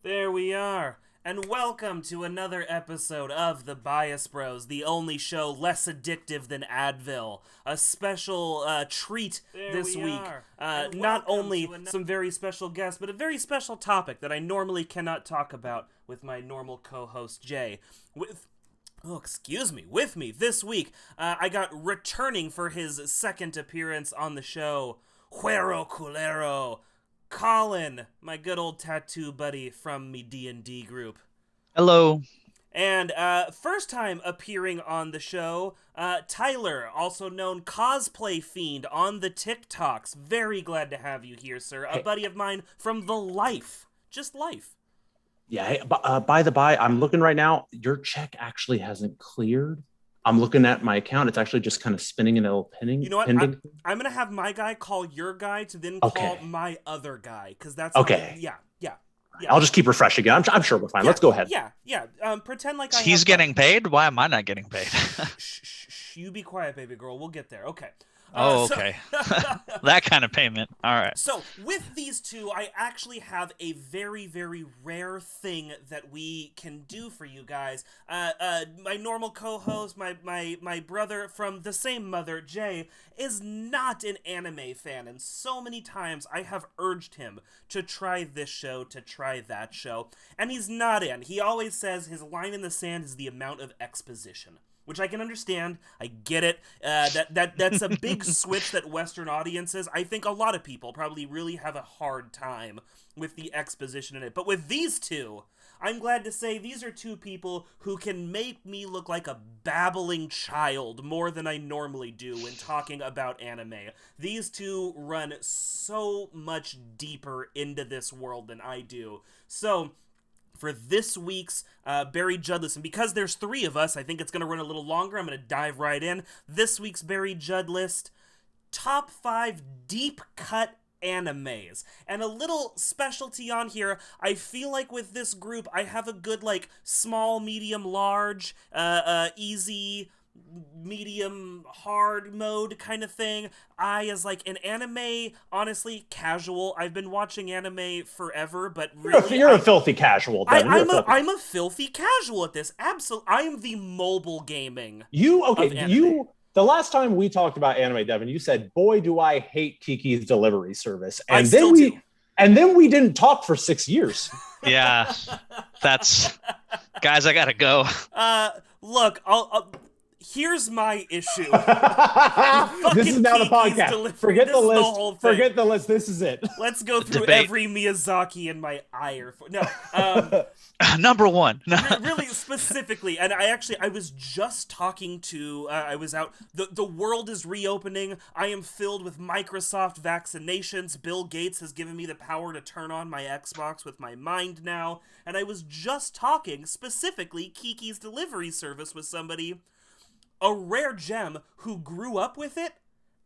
There we are. And welcome to another episode of The Bias Bros, the only show less addictive than Advil. A special treat this week. Not only some very special guests, but a very special topic that I normally cannot talk about with my normal co-host Jay. With me this week, I got returning for his second appearance on the show, Huero Culero, Colin, my good old tattoo buddy from me D&D group. Hello. And first time appearing on the show, Tyler, also known Cosplay Fiend on the TikToks. Very glad to have you here, sir. A buddy of mine from the life. Just life. Yeah, hey, by the by, I'm looking right now. Your check actually hasn't cleared. I'm looking at my account. It's actually just kind of spinning in a little pinning. You know what? I'm going to have my guy call your guy to then call my other guy. Because that's... Okay. Yeah. I'll just keep refreshing it. I'm sure we're fine. Let's go ahead. Yeah. Pretend like He's getting paid? Why am I not getting paid? Shh. You be quiet, baby girl. We'll get there. Okay. Okay. That kind of payment. All right. So, with these two, I actually have a very, very rare thing that we can do for you guys. My normal co-host, my brother from the same mother, Jay, is not an anime fan, and so many times I have urged him to try this show, to try that show, and he's not in. He always says his line in the sand is the amount of exposition. Which I can understand. I get it. That's a big switch that Western audiences, I think a lot of people probably really have a hard time with the exposition in it. But with these two, I'm glad to say these are two people who can make me look like a babbling child more than I normally do when talking about anime. These two run so much deeper into this world than I do. So... for this week's Buried Judd list, and because there's three of us, I think it's going to run a little longer. I'm going to dive right in. This week's Buried Judd list, top 5 deep cut animes. And a little specialty on here, I feel like with this group, I have a good, small, medium, large, easy... medium hard mode kind of thing. I, as an anime, honestly casual, I've been watching anime forever, but really you're a filthy casual. I'm a filthy casual at this. Absolutely, I am the mobile gaming. The last time we talked about anime, Devin, you said, "Boy, do I hate Kiki's delivery service," and then we didn't talk for 6 years. Yeah, guys. I gotta go. Look, here's my issue. This is now the podcast. Forget the list. Forget the list. This is it. Let's go through every Miyazaki in my ire. No. Number one. Really specifically, and I was just talking to, I was out, the world is reopening. I am filled with Microsoft vaccinations. Bill Gates has given me the power to turn on my Xbox with my mind now. And I was just talking specifically Kiki's Delivery Service with somebody, a rare gem who grew up with it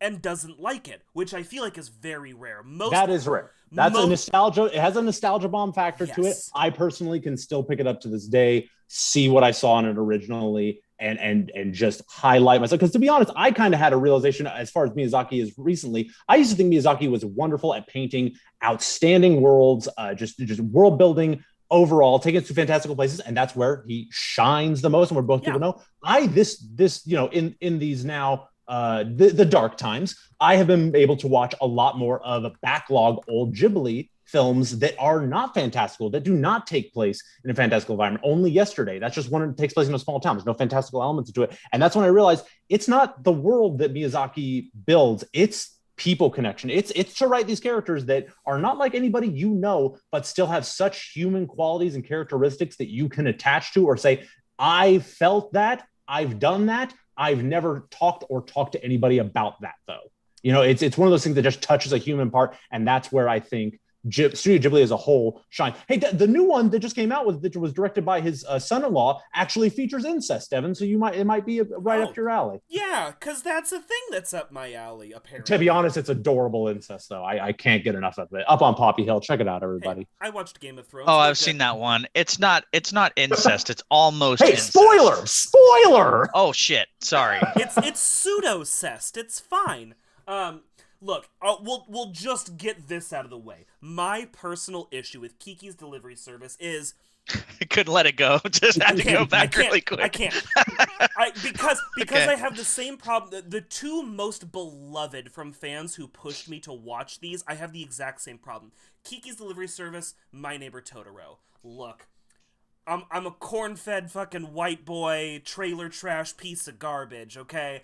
and doesn't like it, which I feel like is very rare. That is rare. That's a nostalgia. It has a nostalgia bomb factor to it. I personally can still pick it up to this day, see what I saw in it originally, and just highlight myself. Because to be honest, I kind of had a realization as far as Miyazaki is recently. I used to think Miyazaki was wonderful at painting outstanding worlds, just world building. Overall, taking it to fantastical places, and that's where he shines the most. And we're both people know. In these now the dark times, I have been able to watch a lot more of a backlog old Ghibli films that are not fantastical, that do not take place in a fantastical environment. Only Yesterday, that's just one that takes place in a small town. There's no fantastical elements to it, and that's when I realized it's not the world that Miyazaki builds. It's people connection. It's to write these characters that are not like anybody you know, but still have such human qualities and characteristics that you can attach to or say, I felt that, I've done that. I've never talked to anybody about that though. It's one of those things that just touches a human part, and that's where I think Studio Ghibli as a whole shine. Hey, the new one that just came out that was directed by his son-in-law actually features incest, Devin. So it might be right up your alley. Yeah, because that's a thing that's up my alley. Apparently, to be honest, it's adorable incest though. I can't get enough of it. Up on Poppy Hill, check it out, everybody. Hey, I watched Game of Thrones. Oh, I've seen that one. It's not incest. It's almost. Hey, incest. Spoiler! Oh shit! Sorry. It's pseudo-cest. It's fine. Look, we'll just get this out of the way. My personal issue with Kiki's Delivery Service is I couldn't let it go. Just had to go back really quick. I can't. Because Okay. I have the same problem. The two most beloved from fans who pushed me to watch these, I have the exact same problem. Kiki's Delivery Service, My Neighbor Totoro. Look, I'm a corn-fed fucking white boy, trailer trash piece of garbage, okay?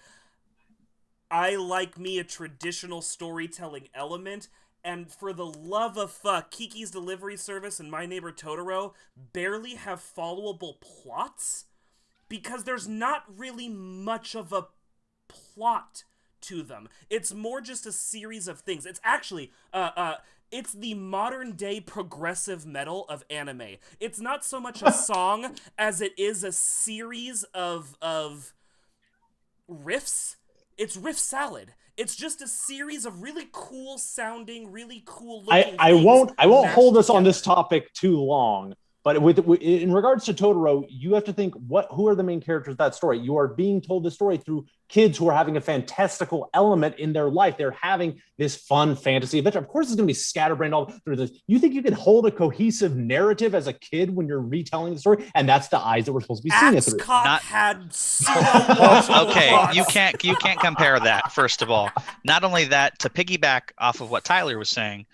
I like me a traditional storytelling element, and for the love of fuck, Kiki's Delivery Service and My Neighbor Totoro barely have followable plots because there's not really much of a plot to them. It's more just a series of things. It's actually, it's the modern day progressive metal of anime. It's not so much a song as it is a series of riffs. It's riff salad. It's just a series of really cool sounding, really cool looking I things won't hold us on together. this topic too long. But with in regards to Totoro, you have to think who are the main characters of that story? You are being told the story through kids who are having a fantastical element in their life. They're having this fun fantasy adventure. Of course, it's going to be scatterbrained all through this. You think you can hold a cohesive narrative as a kid when you're retelling the story, and that's the eyes that we're supposed to be seeing it through. Axcot had pseudo-watchable Okay, plots. you can't compare that. First of all, not only that, to piggyback off of what Tyler was saying,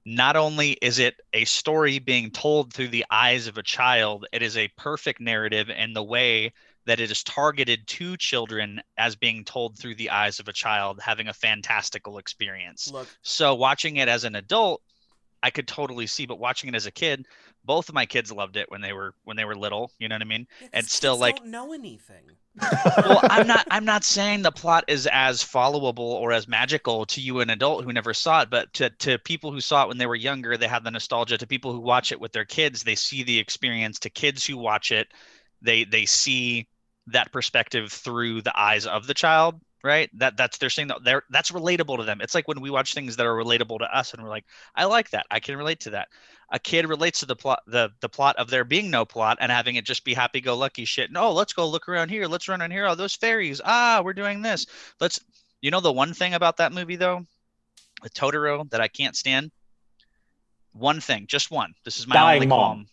not only is it a story being told through the eyes of a child, it is a perfect narrative in the way that it is targeted to children as being told through the eyes of a child having a fantastical experience. Look, So watching it as an adult, I could totally see, but watching it as a kid, both of my kids loved it when they were little, you know what I mean? yeah, 'cause And still kids like don't know anything. well, I'm not saying the plot is as followable or as magical to you, an adult who never saw it, but to people who saw it when they were younger, they have the nostalgia. To people who watch it with their kids, they see the experience. To kids who watch it, they see that perspective through the eyes of the child, right? That's they're saying that that's relatable to them. It's like when we watch things that are relatable to us, and we're like, I like that. I can relate to that. A kid relates to the plot of there being no plot and having it just be happy-go-lucky shit. No, let's go look around here. Let's run around here. Oh, those fairies. Ah, we're doing this. You know the one thing about that movie though, with Totoro that I can't stand? One thing, just one. This is my Dying only mom. qualm.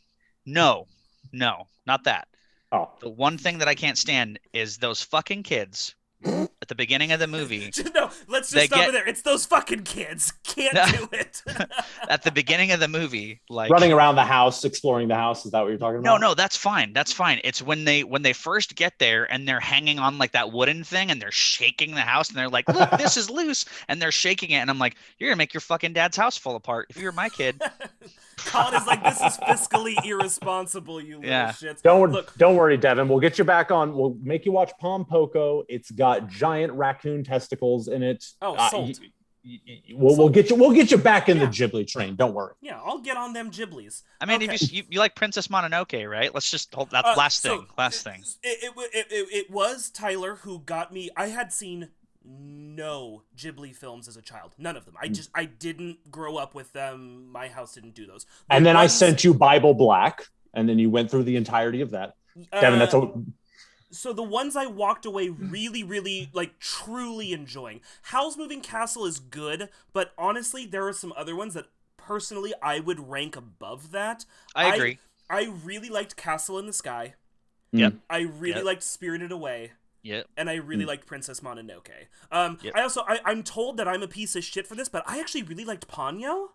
No, not that. Oh, The one thing that I can't stand is those fucking kids at the beginning of the movie. No, let's They just stop get- it there. It's those fucking kids. Can't do it. At the beginning of the movie, like running around the house, exploring the house. Is that what you're talking about? No, that's fine. That's fine. It's when they first get there and they're hanging on like that wooden thing and they're shaking the house and they're like, look, this is loose, and they're shaking it, and I'm like, you're gonna make your fucking dad's house fall apart. If you were my kid, Colin is like, this is fiscally irresponsible, you little Yeah. shits. Don't worry, Devin. We'll get you back on. We'll make you watch Pom Poko. It's got giant raccoon testicles in it. Oh, sold. We'll get you back in the Yeah. Ghibli train. Don't worry. Yeah, I'll get on them Ghiblies. I mean, Okay. if you like Princess Mononoke, right? Let's just hold that last thing. It was Tyler who got me. I had seen no Ghibli films as a child. None of them. I didn't grow up with them. My house didn't do those. And then I sent you Bible Black, and then you went through the entirety of that. Devin, that's a So the ones I walked away really, really, like, truly enjoying. Howl's Moving Castle is good, but honestly, there are some other ones that, personally, I would rank above that. I agree. I really liked Castle in the Sky. Yep. I really Yep. liked Spirited Away. Yep. And I really liked Princess Mononoke. Yep. I'm told that I'm a piece of shit for this, but I actually really liked Ponyo.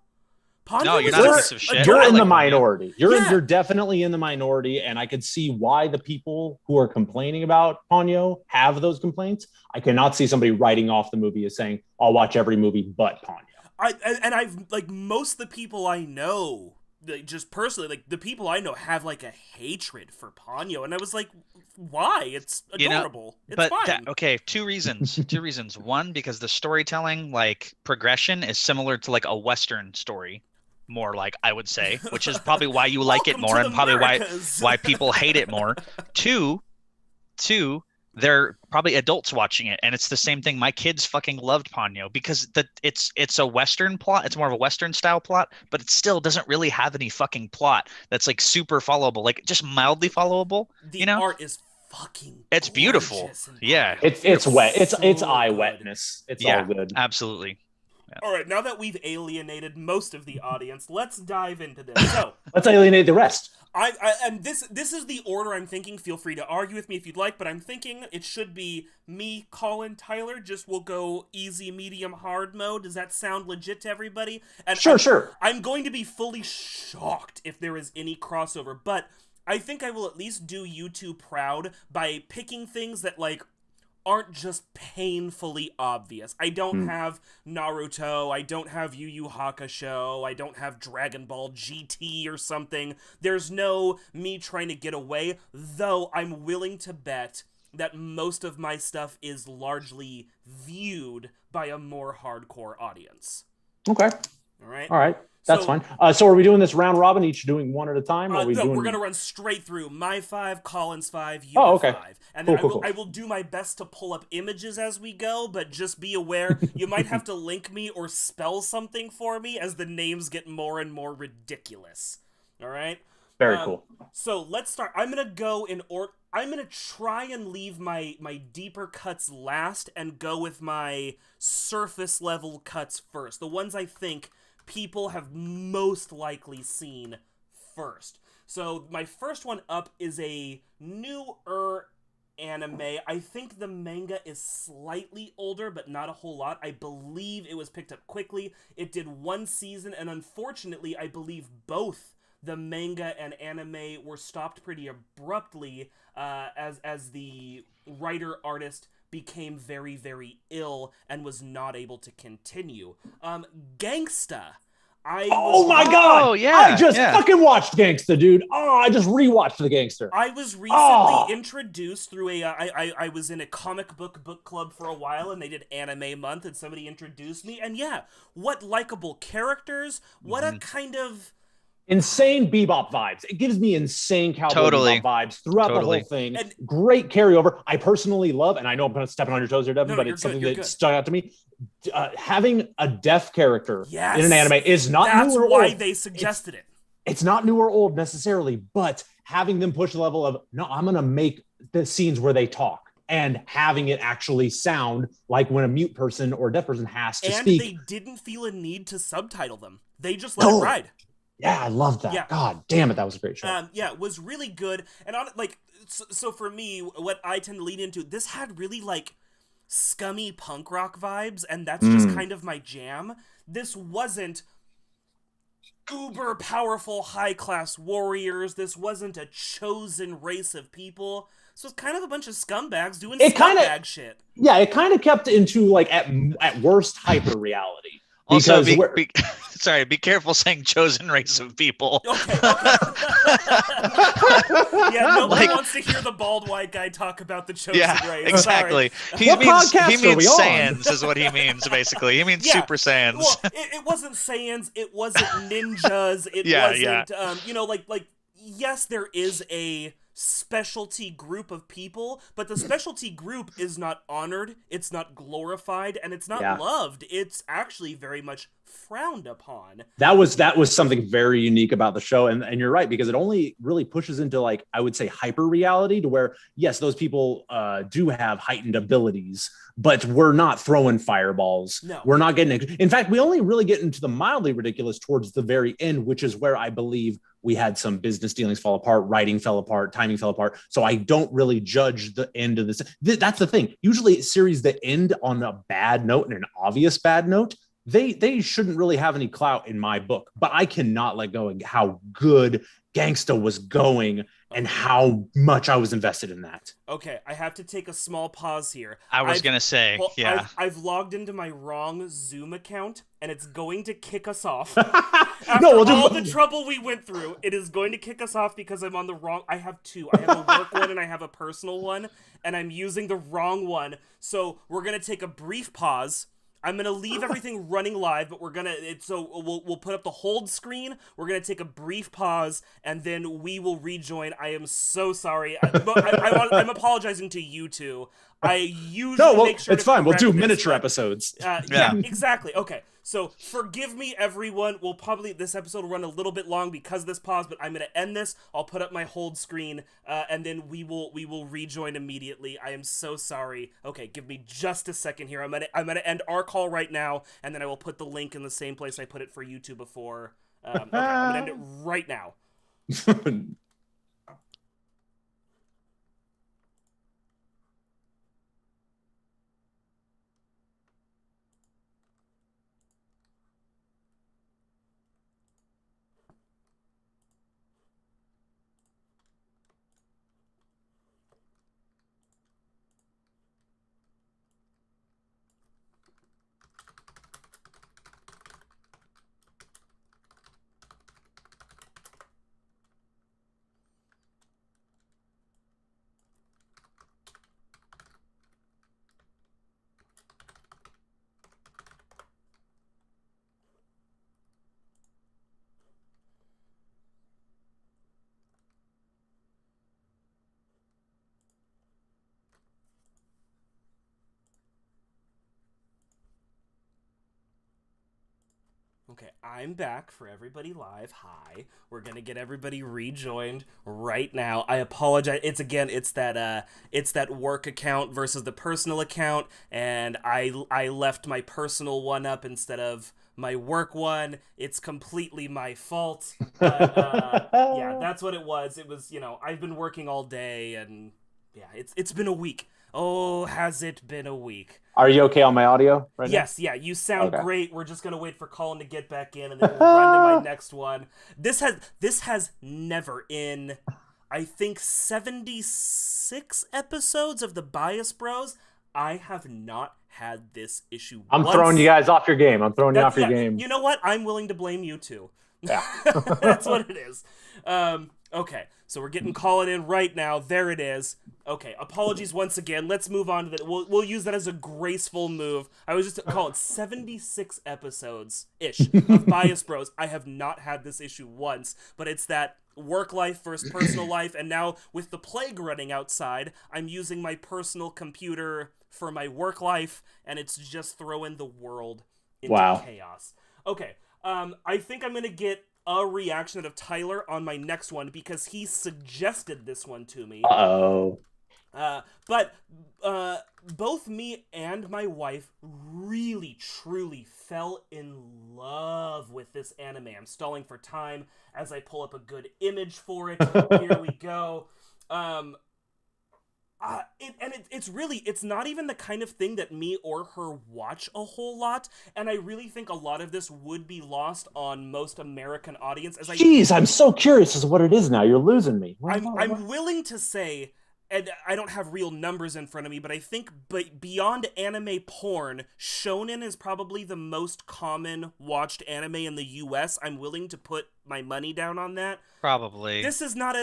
No, you're was not a just piece of shit. You're I in like the Ponyo. minority. Yeah. You're definitely in the minority, and I could see why the people who are complaining about Ponyo have those complaints. I cannot see somebody writing off the movie as saying, "I'll watch every movie but Ponyo." I've like most of the people I know, like, just personally, like the people I know have like a hatred for Ponyo, and I was like, why? It's adorable. It's fine. Okay, two reasons. Two reasons. One, because the storytelling, like progression, is similar to like a Western story, more like I would say, which is probably why you like it Welcome more, to and the probably Americas. why people hate it more. Two, they're probably adults watching it, and it's the same thing. My kids fucking loved Ponyo because it's a Western plot. It's more of a Western style plot, but it still doesn't really have any fucking plot that's like super followable, like just mildly followable. The art is fucking It's beautiful. gorgeous in Yeah. Ponyo. It's wet. It's so eye good. wetness. It's Yeah. all good. Absolutely. All right, now that we've alienated most of the audience, let's dive into this. So let's alienate the rest. And this is the order I'm thinking. Feel free to argue with me if you'd like, but I'm thinking it should be me, Colin, Tyler. Just we'll go easy, medium, hard mode. Does that sound legit to everybody? And Sure. I'm going to be fully shocked if there is any crossover, but I think I will at least do you two proud by picking things that, like, aren't just painfully obvious. I don't have Naruto, I don't have Yu Yu Hakusho, I don't have Dragon Ball GT or something. There's no me trying to get away, though I'm willing to bet that most of my stuff is largely viewed by a more hardcore audience. Okay. All right. That's fine. So are we doing this round robin, each doing one at a time? No, we're going to run straight through my 5, Colin's 5, you okay. 5. And then Cool. I will do my best to pull up images as we go, but just be aware, you might have to link me or spell something for me as the names get more and more ridiculous. All right? Very cool. So let's start. I'm going to go in order. I'm going to try and leave my deeper cuts last and go with my surface level cuts first. The ones I think people have most likely seen first. So my first one up is a newer anime. I think the manga is slightly older, but not a whole lot. I believe it was picked up quickly. It did one season, and unfortunately, I believe both the manga and anime were stopped pretty abruptly as the writer-artist became very, very ill and was not able to continue. Gangsta. My God! Oh, yeah, I just fucking watched Gangsta, dude. Oh, I just rewatched The Gangster. I was recently introduced through I was in a comic book club for a while, and they did Anime Month, and somebody introduced me, and yeah, what likable characters, what a kind of insane Bebop vibes. It gives me insane Cowboy Bebop vibes throughout the whole thing. And great carryover. I personally love, and I know I'm stepping on your toes here, Devin, but it's something that stuck out to me. Having a deaf character in an anime is not new or old. That's why they suggested it. It's not new or old necessarily, but having them push the level of, no, I'm going to make the scenes where they talk and having it actually sound like when a mute person or a deaf person has to speak. And they didn't feel a need to subtitle them. They just let it ride. Yeah, I love that. Yeah. God damn it, that was a great show. Yeah, it was really good. And so for me, what I tend to lean into, this had really like scummy punk rock vibes, and that's just kind of my jam. This wasn't uber powerful high class warriors. This wasn't a chosen race of people. This was kind of a bunch of scumbags doing scumbag shit. Yeah, it kind of kept into like at worst hyper reality. Also, be careful saying chosen race of people. Okay. Yeah, nobody wants to hear the bald white guy talk about the chosen race. Exactly. Sorry. He means Saiyans is what he means, basically. He means Super Saiyans. Well, it wasn't Saiyans. It wasn't ninjas. It wasn't, yes, there is a specialty group of people, but the specialty group is not honored, it's not glorified, and it's not loved. It's actually very much frowned upon. That was something very unique about the show, and you're right, because it only really pushes into, like, I would say, hyper reality, to where yes, those people do have heightened abilities, but we're not throwing fireballs. No, we're not getting it. In fact, we only really get into the mildly ridiculous towards the very end, which is where I believe we had some business dealings fall apart, writing fell apart, timing fell apart. So I don't really judge the end of this. That's the thing. Usually series that end on a bad note and an obvious bad note, they shouldn't really have any clout in my book. But I cannot let go of how good Gangsta was going and how much I was invested in that. Okay, I have to take a small pause here. I've logged into my wrong Zoom account, and it's going to kick us off. All the trouble we went through, it is going to kick us off because I'm on the wrong... I have two. I have a work one and I have a personal one, and I'm using the wrong one. So we're going to take a brief pause. I'm going to leave everything running live, but we'll put up the hold screen. We're going to take a brief pause, and then we will rejoin. I am so sorry. I'm apologizing to you two. I usually make sure it's fine. We'll do miniature episodes. Yeah, exactly. Okay. So forgive me, everyone. This episode will run a little bit long because of this pause, but I'm going to end this. I'll put up my hold screen, and then we will rejoin immediately. I am so sorry. Okay, give me just a second here. I'm gonna end our call right now, and then I will put the link in the same place I put it for you two before. Okay, I'm gonna end it right now. Okay, I'm back for everybody live. Hi. We're going to get everybody rejoined right now. I apologize. It's that work account versus the personal account, and I left my personal one up instead of my work one. It's completely my fault. But yeah, that's what it was. It was, I've been working all day, and yeah, it's been a week. Oh, has it been a week? Are you okay on my audio right now? Yes, yeah, you sound great. We're just gonna wait for Colin to get back in, and then we'll run to my next one. This has never in, I think, 76 episodes of the Bias Bros, I have not had this issue once. Throwing you guys off your game. I'm throwing you off your game. You know what? I'm willing to blame you too. Yeah. That's what it is. Okay, so we're getting Colin in right now. There it is. Okay, apologies once again. Let's move on to that. We'll use that as a graceful move. I was just calling 76 episodes-ish of Bias Bros. I have not had this issue once, but it's that work life versus personal life, and now with the plague running outside, I'm using my personal computer for my work life, and it's just throwing the world into chaos. Okay, I think I'm going to get a reaction out of Tyler on my next one because he suggested this one to me. Uh-oh. But both me and my wife really, truly fell in love with this anime. I'm stalling for time as I pull up a good image for it. Here we go. It's not even the kind of thing that me or her watch a whole lot, and I really think a lot of this would be lost on most American audience. I'm so curious as to what it is now. You're losing me. I'm willing to say, and I don't have real numbers in front of me, but I think beyond anime porn, shonen is probably the most common watched anime in the US. I'm willing to put my money down on that. Probably. It's not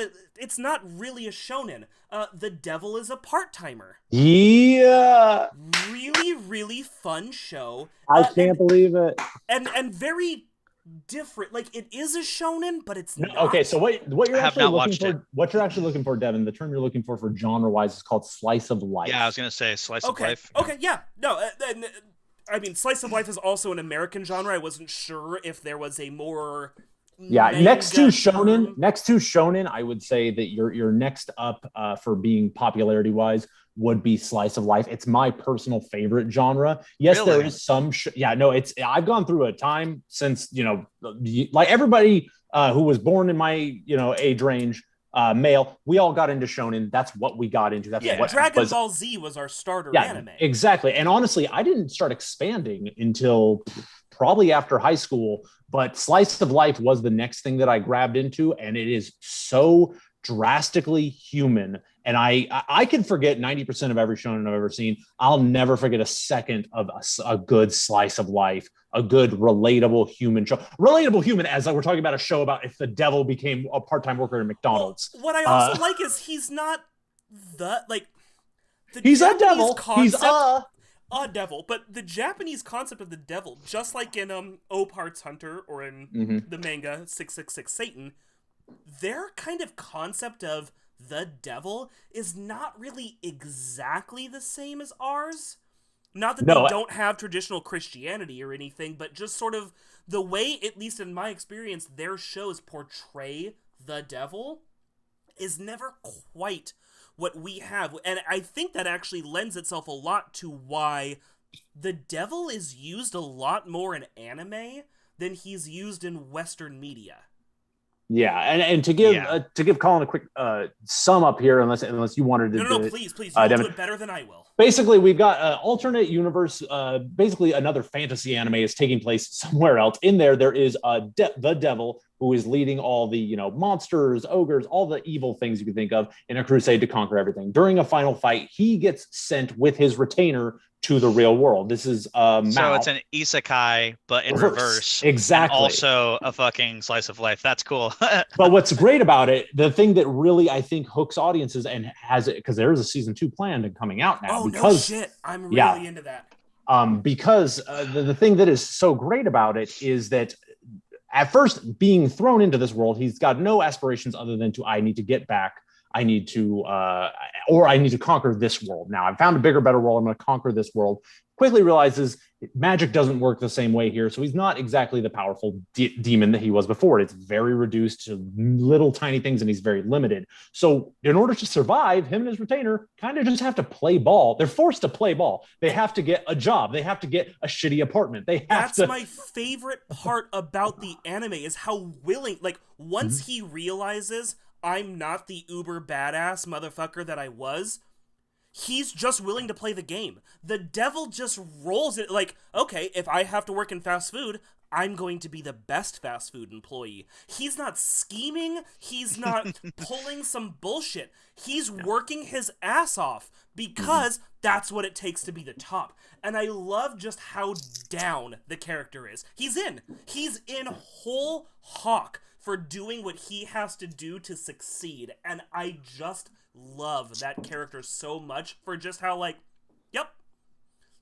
really a shonen. The Devil is a Part-Timer. Yeah. Really, really fun show. I can't believe it. And very different. Like, it is a shonen, but it's not. Okay, so what you're actually looking for? What you're actually looking for, Devin? The term you're looking for genre-wise is called slice of life. Yeah, I was gonna say slice of life. Okay, yeah, no, I mean, slice of life is also an American genre. I wasn't sure if there was a more next to shonen, I would say that your next up for being popularity-wise would be slice of life. It's my personal favorite genre. Yes, really? There is some I've gone through a time since, like everybody who was born in my, age range, male, we all got into shonen. That's what we got into. Dragon Ball Z was our starter anime. Exactly. And honestly, I didn't start expanding until probably after high school, but slice of life was the next thing that I grabbed into, and it is so drastically human. And I can forget 90% of every shonen I've ever seen. I'll never forget a second of a good slice of life, a good relatable human show. Relatable human, as we're talking about a show about if the devil became a part-time worker at McDonald's. Well, what I also like is he's not he's Japanese a devil. He's a devil, but the Japanese concept of the devil, just like in Opard's Hunter or in the manga 666 Satan, their kind of concept of the devil is not really exactly the same as ours. Not that they don't have traditional Christianity or anything, but just sort of the way, at least in my experience, their shows portray the devil is never quite what we have. And I think that actually lends itself a lot to why the devil is used a lot more in anime than he's used in Western media. Yeah, and to give Colin a quick sum up here, unless you wanted to. No, please, you'll do it better than I will. Basically, we've got an alternate universe. Basically, another fantasy anime is taking place somewhere else. In there is the devil who is leading all the monsters, ogres, all the evil things you can think of in a crusade to conquer everything. During a final fight, he gets sent with his retainer to the real world. This is Mao. So it's an isekai, but in reverse. Exactly. And also a fucking slice of life. That's cool. But what's great about it, the thing that really I think hooks audiences and has it, because there is a season 2 planned and coming out now. Oh, no shit. I'm really into that. Because the thing that is so great about it is that at first being thrown into this world, he's got no aspirations other than I need to get back. I need to conquer this world. Now I've found a bigger, better world. I'm going to conquer this world. Quickly realizes magic doesn't work the same way here. So he's not exactly the powerful demon that he was before. It's very reduced to little tiny things and he's very limited. So in order to survive, him and his retainer kind of just have to play ball. They're forced to play ball. They have to get a job. They have to get a shitty apartment. That's my favorite part about the anime is how willing, once he realizes I'm not the uber badass motherfucker that I was, he's just willing to play the game. The devil just rolls it okay, if I have to work in fast food, I'm going to be the best fast food employee. He's not scheming. He's not pulling some bullshit. He's working his ass off because that's what it takes to be the top. And I love just how down the character is. He's in whole hawk for doing what he has to do to succeed. And I just love that character so much for just how, yep,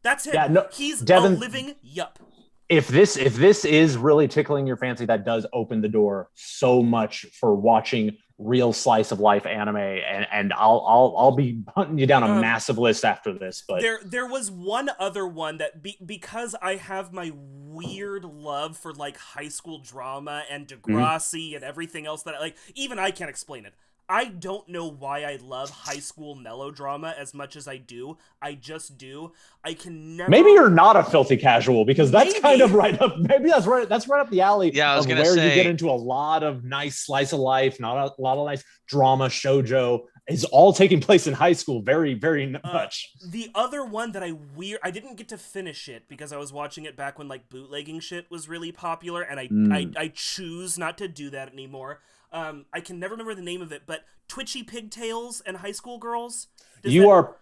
that's him. Yeah, no, he's Devin, a living yup. If this is really tickling your fancy, that does open the door so much for watching real slice of life anime, and I'll be hunting you down a massive list after this. But there was one other one that because I have my weird love for high school drama and Degrassi and everything else that even I can't explain it. I don't know why I love high school melodrama as much as I do. I just do. I can never. Maybe you're not a filthy casual because that's kind of right up. Maybe that's right up the alley. Yeah, I was gonna say, you get into a lot of nice slice of life, not a lot of nice drama, shoujo. Is all taking place in high school. Very, very much. The other one that I didn't get to finish it because I was watching it back when bootlegging shit was really popular, and I choose not to do that anymore. I can never remember the name of it, but Twitchy Pigtails and High School Girls. You are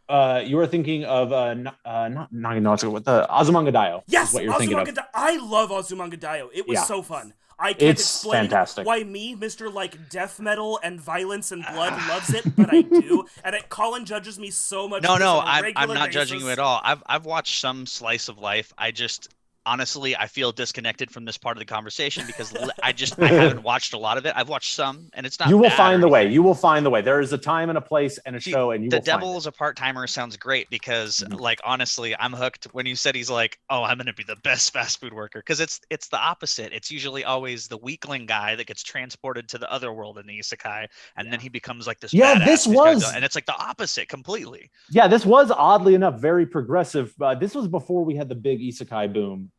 thinking of not Naginatsu, with the Azumanga Daioh. Yes, what you're thinking of. I love Azumanga Daioh. It was so fun. I can't explain why me, Mr. Death Metal and Violence and Blood, loves it, but I do. And Colin judges me so much. No, I'm not judging you at all. I've watched some slice of life. Honestly, I feel disconnected from this part of the conversation because I haven't watched a lot of it. I've watched some, and it's not. You will find the way. You will find the way. There is a time and a place and a show, and you will find it. The Devil as a part-timer sounds great because, honestly, I'm hooked. When you said he's oh, I'm going to be the best fast food worker, because it's the opposite. It's usually always the weakling guy that gets transported to the other world in the isekai, and then he becomes this. Yeah, badass, and it's the opposite completely. Yeah, this was oddly enough very progressive. This was before we had the big isekai boom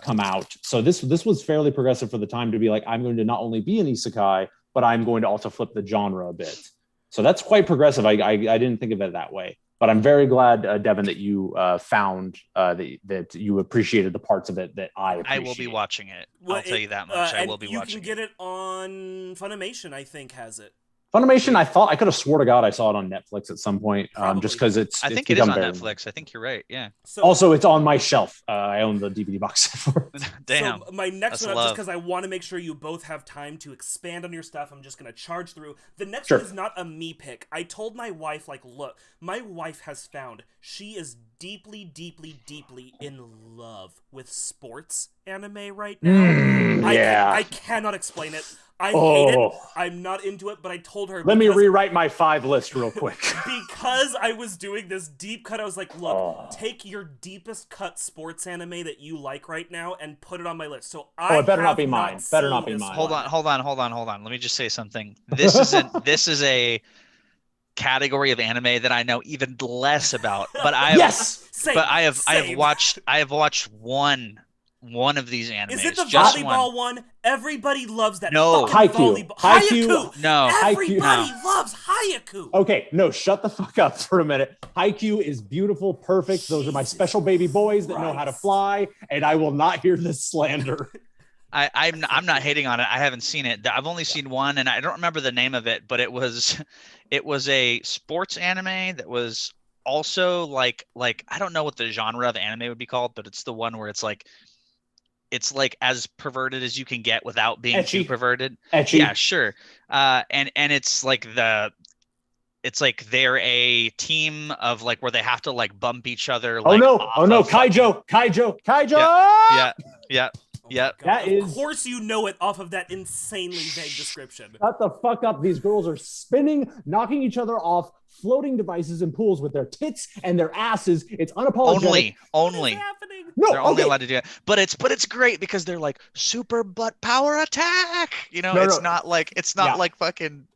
come out. So this was fairly progressive for the time to be I'm going to not only be an isekai, but I'm going to also flip the genre a bit. So that's quite progressive. I didn't think of it that way, but I'm very glad, Devin, that you found that you appreciated the parts of it that I appreciate. I will be watching it. I'll tell you that much. I will be watching it. You can get it on Funimation, I think, has it. Funimation, I could have swore to God I saw it on Netflix at some point, just because I think it is on Netflix. I think you're right. Yeah. So, also, it's on my shelf. I own the DVD box set for it. Damn. So my next one, just because I want to make sure you both have time to expand on your stuff, I'm just going to charge through. The next one is not a me pick. I told my wife, look, my wife has found she is deeply, deeply, deeply in love with sports anime right now. Yeah. I cannot explain it. I hate it. I'm not into it, but I told her. Let me rewrite my 5 list real quick. Because I was doing this deep cut, I was like, look, take your deepest cut sports anime that you like right now and put it on my list. So it better not be mine. Better not be mine. Hold on. Let me just say something. This is a category of anime that I know even less about. But I have watched one of these animes. Is it the volleyball one? Everybody loves that. No. Haikyuu. No. Everybody loves Haikyuu. Okay, no, shut the fuck up for a minute. Haikyuu is beautiful, perfect. Those are my special baby boys that know how to fly, and I will not hear this slander. I'm not hating on it. I haven't seen it. I've only seen one, and I don't remember the name of it, but it was a sports anime that was also like I don't know what the genre of anime would be called, but it's the one where it's like as perverted as you can get without being too perverted. Ecchi. Yeah, sure. And it's like they're a team of like where they have to like bump each other. Like, Kaijo. Yeah. Of course you know it off of that insanely vague description. Shut the fuck up. These girls are spinning, knocking each other off, floating devices in pools with their tits and their asses. It's unapologetic. Only. No, they're only allowed to do it. But it's great because they're like super butt power attack. You know, it's not like fucking.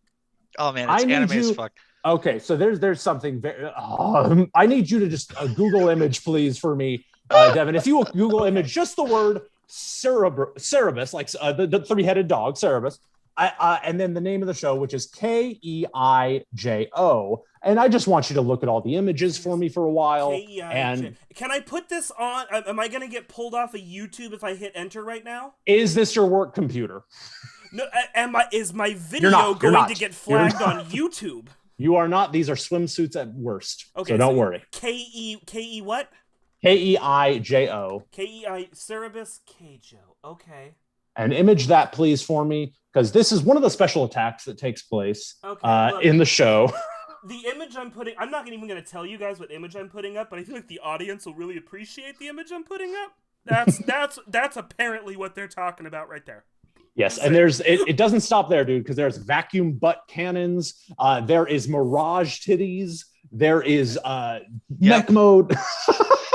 Oh man, it's anime as fuck. Okay, so there's something very. I need you to just Google image, please, for me, Devin. If you will Google image just the word Cerebus, like the 3-headed dog, Cerebus, and then the name of the show, which is Keijo. And I just want you to look at all the images for me for a while. And can I put this on? Am I going to get pulled off of YouTube if I hit enter right now? Is this your work computer? No. Is my video going to get flagged on YouTube? You are not. These are swimsuits at worst. Okay, so don't worry. K-E what? Keijo. Cerebus Keijo. Okay. And image that, please, for me, because this is one of the special attacks that takes place in the show. The image I'm not even going to tell you guys what image I'm putting up, but I feel like the audience will really appreciate the image I'm putting up. That's apparently what they're talking about right there. Yes, and it doesn't stop there, dude, because there's vacuum butt cannons. There is mirage titties. There is mech mode.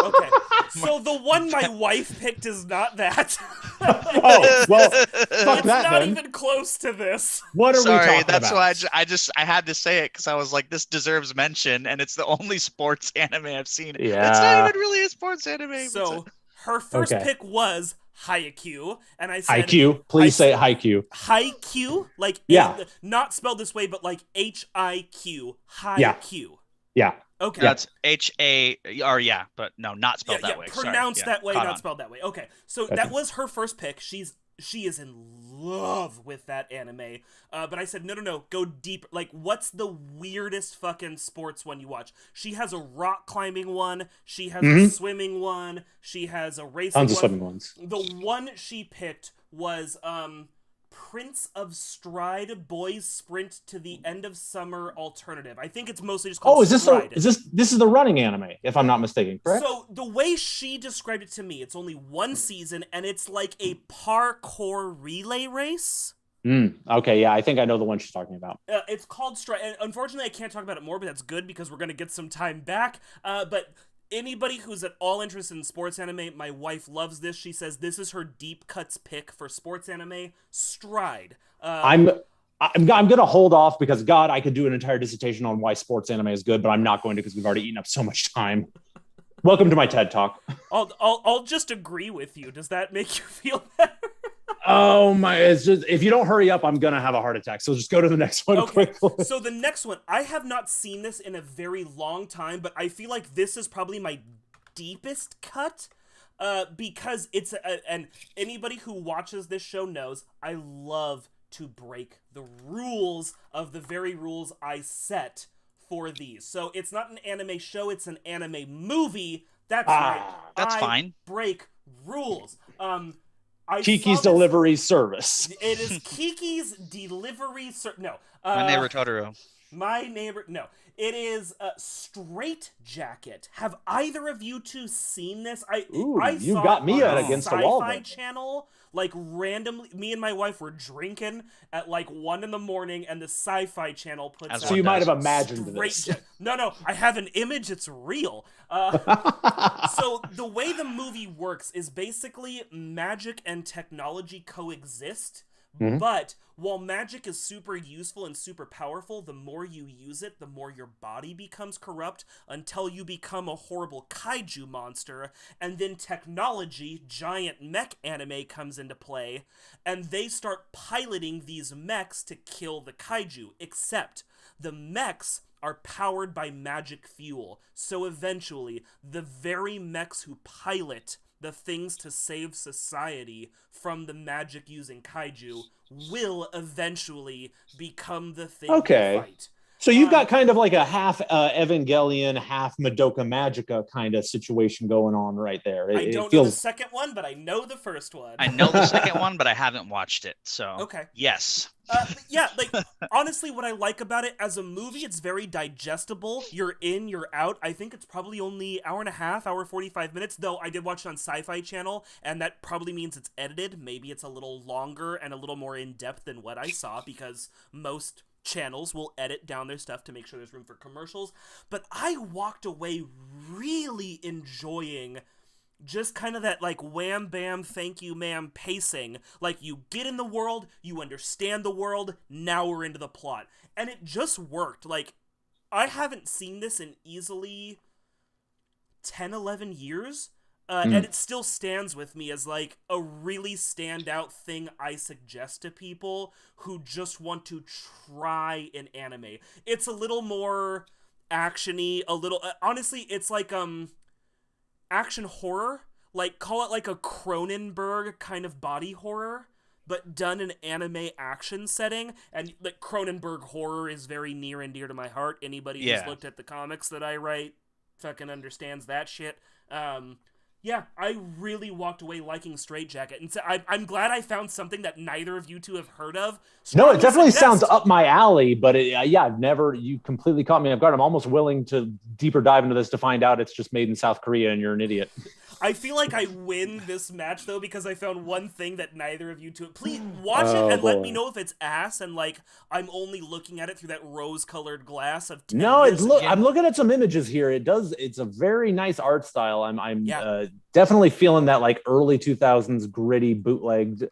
Okay, so the one my wife picked is not that. Oh, well, fuck it's that not then. even close to this. What are we talking about? That's why I had to say it because I was like, this deserves mention, and it's the only sports anime I've seen. Yeah. It's not even really a sports anime. So her first pick was Haikyuu, and I said Haikyuu. Please say Haikyuu. Haikyuu, like not spelled this way, but like Hiq. Haikyuu. Yeah. Okay. That's H-A-R, but no, not spelled that way. Pronounced that way, not spelled that way. Okay. So that was her first pick. She is in love with that anime. But I said, no, go deep. Like, what's the weirdest fucking sports one you watch? She has a rock climbing one. She has a swimming one. She has a racing one. Tons of swimming ones. The one she picked was Prince of Stride Boys Sprint to the End of Summer Alternative. I think it's mostly just called Stride. This is the running anime, if I'm not mistaken, correct? So the way she described it to me, it's only one season and it's like a parkour relay race. Okay, yeah, I think I know the one she's talking about. It's called Stride. And unfortunately, I can't talk about it more, but that's good because we're going to get some time back. But anybody who's at all interested in sports anime, my wife loves this. She says this is her deep cuts pick for sports anime, Stride. I'm gonna hold off because God, I could do an entire dissertation on why sports anime is good, but I'm not going to because we've already eaten up so much time. Welcome to my TED Talk. I'll just agree with you. Does that make you feel better? Oh my! It's just if you don't hurry up, I'm gonna have a heart attack. So just go to the next one quickly. So the next one, I have not seen this in a very long time, but I feel like this is probably my deepest cut, because it's and anybody who watches this show knows I love to break the rules of the very rules I set for these. So it's not an anime show; it's an anime movie. That's right. That's fine. Break rules. Kiki's Delivery Service. It is Kiki's Delivery Service. No. My neighbor Totoro. My neighbor. No, it is Straight Jacket. Have either of you two seen this? I you saw got it me on the against the wall. Sci-Fi Channel. Like randomly, me and my wife were drinking at like 1 a.m, and the Sci-Fi Channel puts out. So you might have imagined this. No, I have an image. It's real. So the way the movie works is basically magic and technology coexist. Mm-hmm. But while magic is super useful and super powerful, the more you use it, the more your body becomes corrupt until you become a horrible kaiju monster. And then technology, giant mech anime, comes into play, and they start piloting these mechs to kill the kaiju. Except the mechs are powered by magic fuel. So eventually, the very mechs who pilot the things to save society from the magic-using kaiju will eventually become the thing they fight. So you've got kind of like a half Evangelion, half Madoka Magica kind of situation going on right there. I don't know the second one, but I know the first one. I know the second one, but I haven't watched it. So okay, yes. Yeah, like honestly, what I like about it as a movie, it's very digestible. You're in, you're out. I think it's probably only hour and a half, hour 45 minutes. Though I did watch it on Sci-Fi Channel, and that probably means it's edited. Maybe it's a little longer and a little more in depth than what I saw, because most channels will edit down their stuff to make sure there's room for commercials. But I walked away really enjoying just kind of that like wham bam thank you ma'am pacing. Like, you get in the world, you understand the world, now we're into the plot, and it just worked. Like, I haven't seen this in easily 10-11 years, and it still stands with me as like a really standout thing I suggest to people who just want to try an anime. It's a little more actiony, a little honestly, it's like action horror. Like, call it like a Cronenberg kind of body horror, but done in anime action setting. And like, Cronenberg horror is very near and dear to my heart. Anybody who's looked at the comics that I write fucking understands that shit. Yeah, I really walked away liking Straight Jacket, and so I'm glad I found something that neither of you two have heard of. No, it definitely sounds up my alley, but you completely caught me off guard. I'm almost willing to deeper dive into this to find out it's just made in South Korea and you're an idiot. I feel like I win this match, though, because I found one thing that neither of you two... Please watch it and let me know if it's ass, and, like, I'm only looking at it through that rose-colored glass of 10 years ago. I'm looking at some images here. It's a very nice art style. I'm definitely feeling that, like, early 2000s gritty, bootlegged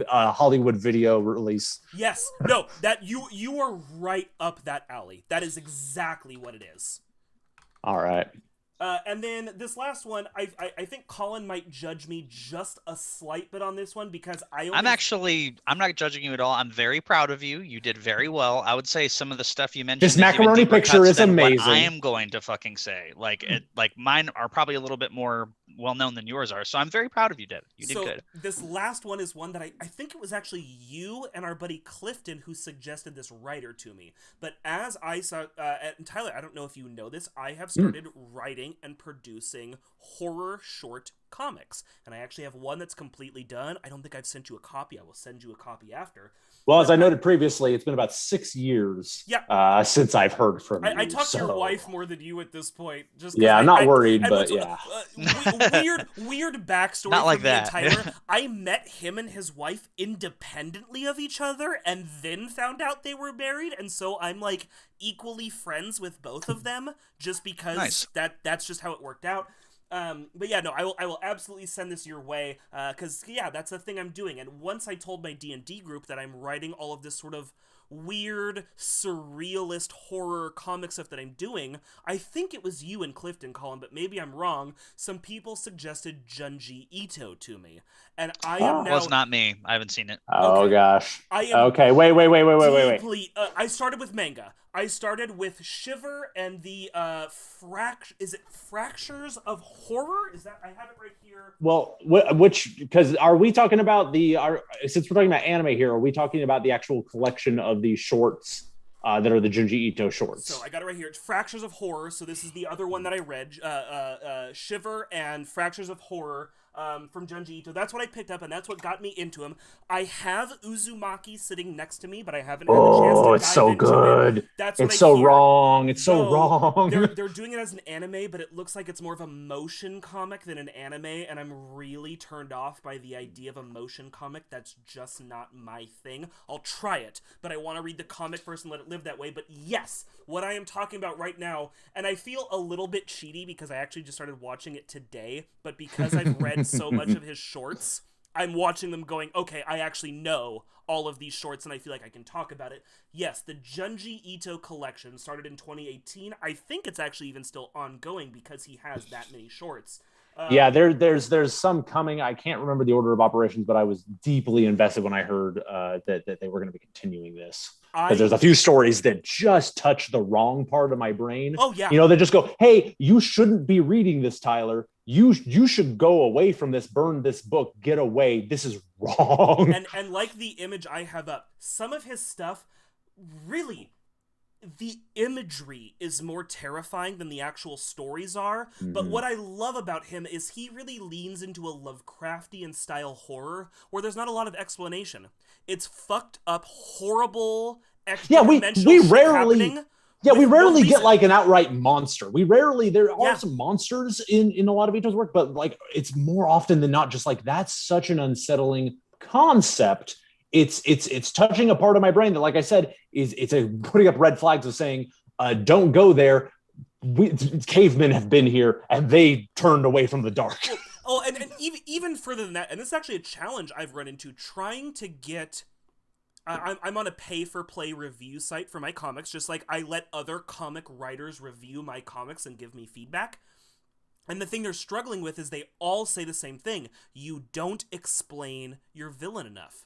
Hollywood video release. Yes. No, that you are right up that alley. That is exactly what it is. All right. And then this last one, I think Colin might judge me just a slight bit on this one, because I'm not judging you at all. I'm very proud of you. You did very well. I would say some of the stuff you mentioned. This macaroni picture is amazing. What I am going to fucking say, like mine are probably a little bit more well known than yours are. So I'm very proud of you, Deb. You did good. This last one is one that I think it was actually you and our buddy Clifton who suggested this writer to me. But as I saw, and Tyler, I don't know if you know this, I have started writing and producing horror short comics, and I actually have one that's completely done. I don't think I've sent you a copy. I will send you a copy after. Well, as I noted previously, it's been about 6 years since I've heard from you. I talk to your wife more than you at this point. I'm not worried, but weird backstory. Not like from me and that. Tyler. I met him and his wife independently of each other, and then found out they were married, and so I'm like equally friends with both of them, just because that's just how it worked out. But yeah, no, I will absolutely send this your way, because that's the thing I'm doing. And once I told my D&D group that I'm writing all of this sort of weird, surrealist horror comic stuff that I'm doing, I think it was you and Clifton, Colin, but maybe I'm wrong. Some people suggested Junji Ito to me, and I am now... It was not me. I haven't seen it. Oh, gosh. Okay, wait. I started with manga. I started with Shiver and the Fractures of Horror? Is that, I have it right here. Well, because are we talking about since we're talking about anime here, are we talking about the actual collection of the shorts that are the Junji Ito shorts? So I got it right here. It's Fractures of Horror. So this is the other one that I read. Shiver and Fractures of Horror. from Junji Ito. That's what I picked up, and that's what got me into him. I have Uzumaki sitting next to me, but I haven't had the chance to dive it's so into good. it. That's what It's I so hear. wrong. It's so Though, wrong. They're doing it as an anime, but it looks like it's more of a motion comic than an anime, and I'm really turned off by the idea of a motion comic. That's just not my thing. I'll try it, but I want to read the comic first and let it live that way. But yes, what I am talking about right now, and I feel a little bit cheaty because I actually just started watching it today, but because I've read so much of his shorts, I'm watching them going, okay, I actually know all of these shorts and I feel like I can talk about it. Yes, the Junji Ito collection started in 2018. I think it's actually even still ongoing because he has that many shorts. Yeah, there's some coming. I can't remember the order of operations, but I was deeply invested when I heard that they were going to be continuing this. Because there's a few stories that just touch the wrong part of my brain. Oh, yeah. You know, they just go, hey, you shouldn't be reading this, Tyler. You should go away from this, burn this book, get away. This is wrong. And like the image I have up, some of his stuff, really, the imagery is more terrifying than the actual stories are. Mm-hmm. But what I love about him is he really leans into a Lovecraftian style horror where there's not a lot of explanation. It's fucked up, horrible, extra-dimensional we rarely happening. Yeah, we rarely get like an outright monster. There are some monsters in a lot of Ito's work, but like it's more often than not just like that's such an unsettling concept. It's touching a part of my brain that, like I said, it's putting up red flags of saying, don't go there. Cavemen have been here and they turned away from the dark. Oh, and even further than that, and this is actually a challenge I've run into trying to get. I'm on a pay-for-play review site for my comics, just like I let other comic writers review my comics and give me feedback. And the thing they're struggling with is they all say the same thing. You don't explain your villain enough.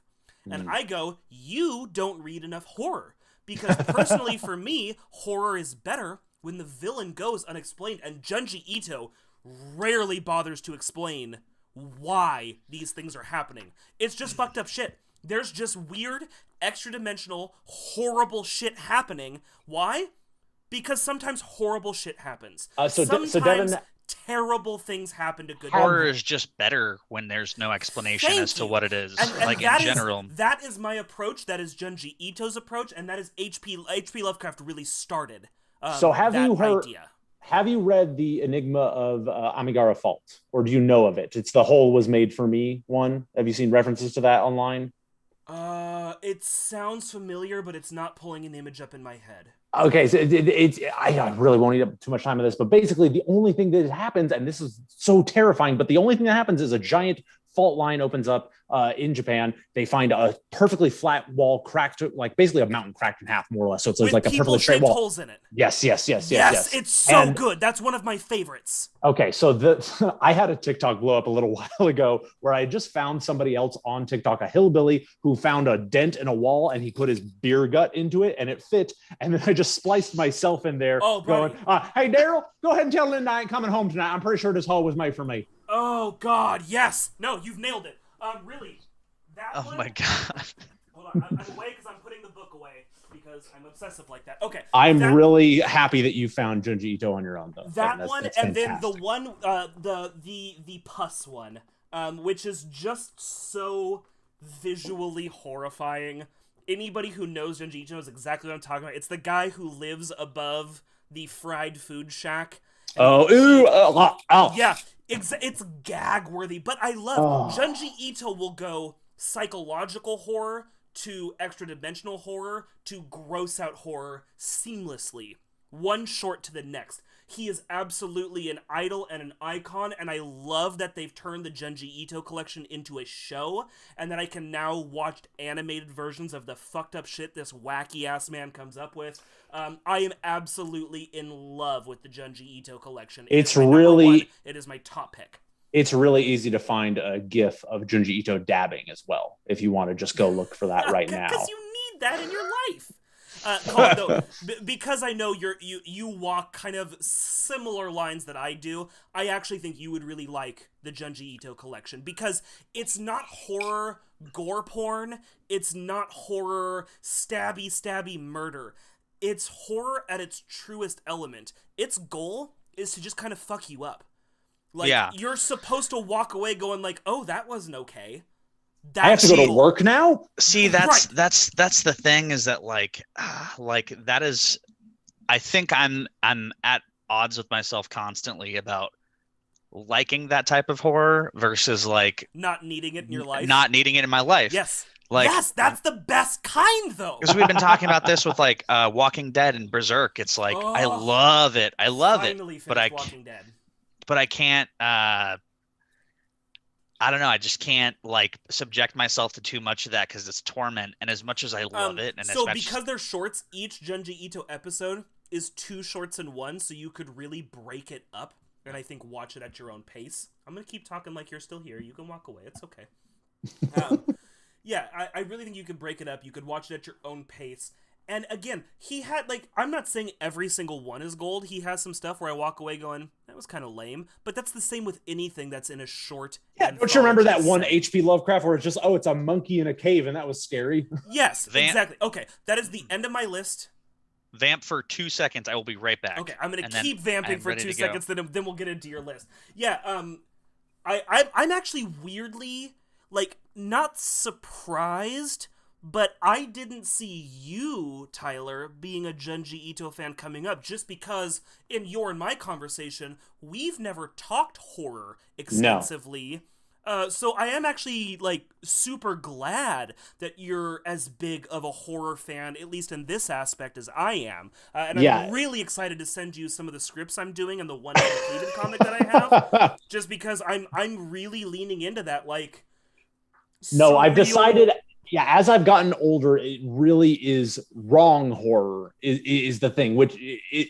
And I go, you don't read enough horror. Because personally, for me, horror is better when the villain goes unexplained. And Junji Ito rarely bothers to explain why these things are happening. It's just fucked up shit. There's just weird, extra-dimensional, horrible shit happening. Why? Because sometimes horrible shit happens. Sometimes Devin, terrible things happen to good horror people. is just better when there's no explanation as to what it is. And like in general. That is my approach. That is Junji Ito's approach, and that is H.P. Lovecraft really started. So have you read The Enigma of Amigara Fault? Or do you know of it? It's the Hole Was Made for Me one. Have you seen references to that online? It sounds familiar, but it's not pulling an image up in my head. Okay, so I really won't eat up too much time on this, but basically the only thing that happens, and this is so terrifying, but the only thing that happens is a giant fault line opens up in Japan. They find a perfectly flat wall cracked, like basically a mountain cracked in half, more or less. So it's like a perfectly straight wall. Holes in it. Yes. It's so good. That's one of my favorites. Okay, so I had a TikTok blow up a little while ago where I just found somebody else on TikTok, a hillbilly, who found a dent in a wall and he put his beer gut into it and it fit. And then I just spliced myself in there going, hey, Daryl, go ahead and tell Linda I ain't coming home tonight. I'm pretty sure this hole was made for me. Oh, God, yes. No, you've nailed it. Really, that one... Oh, my God. Hold on, I'm away because I'm putting the book away because I'm obsessive like that. Okay. I'm really happy that you found Junji Ito on your own, though. That's and then the one, the pus one, which is just so visually horrifying. Anybody who knows Junji Ito knows exactly what I'm talking about. It's the guy who lives above the fried food shack. Yeah. It's gag-worthy, but I love Junji Ito will go psychological horror to extra-dimensional horror to gross-out horror seamlessly. One short to the next. He is absolutely an idol and an icon, and I love that they've turned the Junji Ito collection into a show, and that I can now watch animated versions of the fucked up shit this wacky-ass man comes up with. I am absolutely in love with the Junji Ito collection. It is my top pick. It's really easy to find a GIF of Junji Ito dabbing as well, if you want to just go look for that right now. Because you need that in your life. Colin, though, because I know you walk kind of similar lines that I do, I actually think you would really like the Junji Ito collection because it's not horror gore porn, it's not horror stabby murder. It's horror at its truest element. Its goal is to just kind of fuck you up. Like, you're supposed to walk away going like, oh, that wasn't okay. I have to go to work now? See, that's the thing, is that like that is, I think I'm at odds with myself constantly about liking that type of horror versus like not needing it in your life. Not needing it in my life. Yes. Like, yes, that's the best kind, though. Because we've been talking about this with like Walking Dead and Berserk. It's like, I love it. I love it. But I can't. I don't know. I just can't like subject myself to too much of that because it's torment. And as much as I love it, and so because they're shorts, each Junji Ito episode is 2 shorts in one, so you could really break it up and I think watch it at your own pace. I'm gonna keep talking like you're still here. You can walk away. It's okay. Yeah, I really think you could break it up. You could watch it at your own pace. And again, he had, like, I'm not saying every single one is gold. He has some stuff where I walk away going, that was kind of lame. But that's the same with anything that's in a short. Yeah, don't you remember that one H.P. Lovecraft where it's just, it's a monkey in a cave, and that was scary? Yes, exactly. Okay, that is the end of my list. Vamp for 2 seconds. I will be right back. Okay, I'm going to keep vamping for 2 seconds, then we'll get into your list. Yeah, I'm actually weirdly, like, not surprised, but I didn't see you, Tyler, being a Junji Ito fan coming up, just because in your and my conversation, we've never talked horror extensively. No. So I am actually, like, super glad that you're as big of a horror fan, at least in this aspect, as I am. And I'm really excited to send you some of the scripts I'm doing and the one completed comic that I have, just because I'm really leaning into that, like... No, I've decided, as I've gotten older, it really is wrong horror is the thing, which